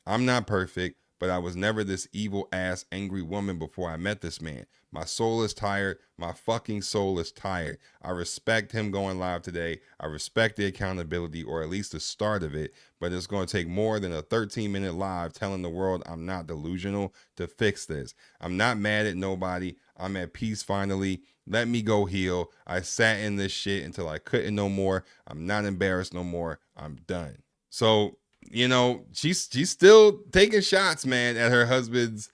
I'm not perfect, but I was never this evil ass angry woman before I met this man. My soul is tired. My fucking soul is tired. I respect him going live today. I respect the accountability, or at least the start of it, but it's going to take more than a 13-minute live telling the world I'm not delusional to fix this. I'm not mad at nobody. I'm at peace finally. Let me go heal. I sat in this shit until I couldn't no more. I'm not embarrassed no more. I'm done. So, you know, she's still taking shots, man, at her husband's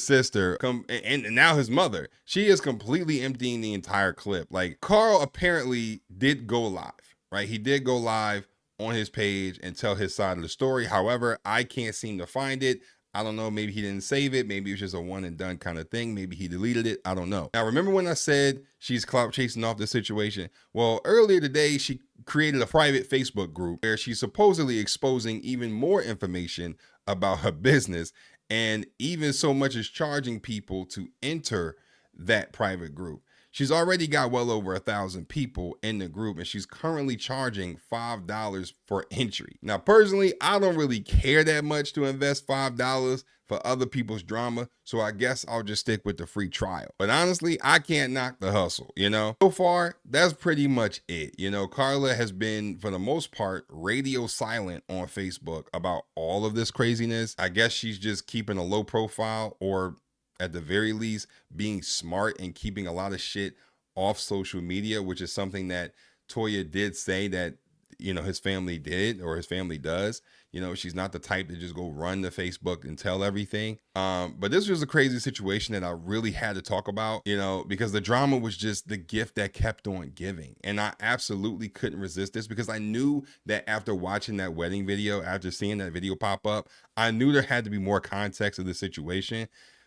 sister, and now his mother. She is completely emptying the entire clip. Like, Carl apparently did go live, right? He did go live on his page and tell his side of the story. However, I can't seem to find it. I don't know. Maybe he didn't save it. Maybe it was just a one and done kind of thing. Maybe he deleted it. I don't know. Now, remember when I said she's clout chasing off the situation? Well, earlier today, she created a private Facebook group where she's supposedly exposing even more information about her business, and even so much as charging people to enter that private group. She's already got well over 1,000 people in the group, and she's currently charging $5 for entry. Now, personally, I don't really care that much to invest $5 for other people's drama, so I guess I'll just stick with the free trial. But honestly, I can't knock the hustle, you know? So far, that's pretty much it. You know, Carla has been, for the most part, radio silent on Facebook about all of this craziness. I guess she's just keeping a low profile, or at the very least, being smart and keeping a lot of shit off social media, which is something that Toya did say that, you know, his family did, or his family does. You know, she's not the type to just go run to Facebook and tell everything. But this was a crazy situation that I really had to talk about, you know, because the drama was just the gift that kept on giving. And I absolutely couldn't resist this, because I knew that after watching that wedding video, after seeing that video pop up, I knew there had to be more context of the situation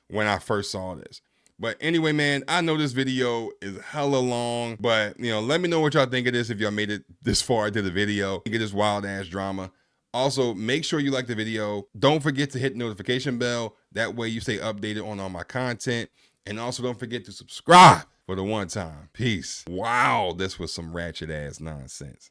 when I first saw this. But anyway, man, I know this video is hella long, but, you know, let me know what y'all think of this if y'all made it this far into the video. Get this wild ass drama. Also, make sure you like the video. Don't forget to hit the notification bell. That way you stay updated on all my content. And also don't forget to subscribe for the one time. Peace. Wow, this was some ratchet ass nonsense.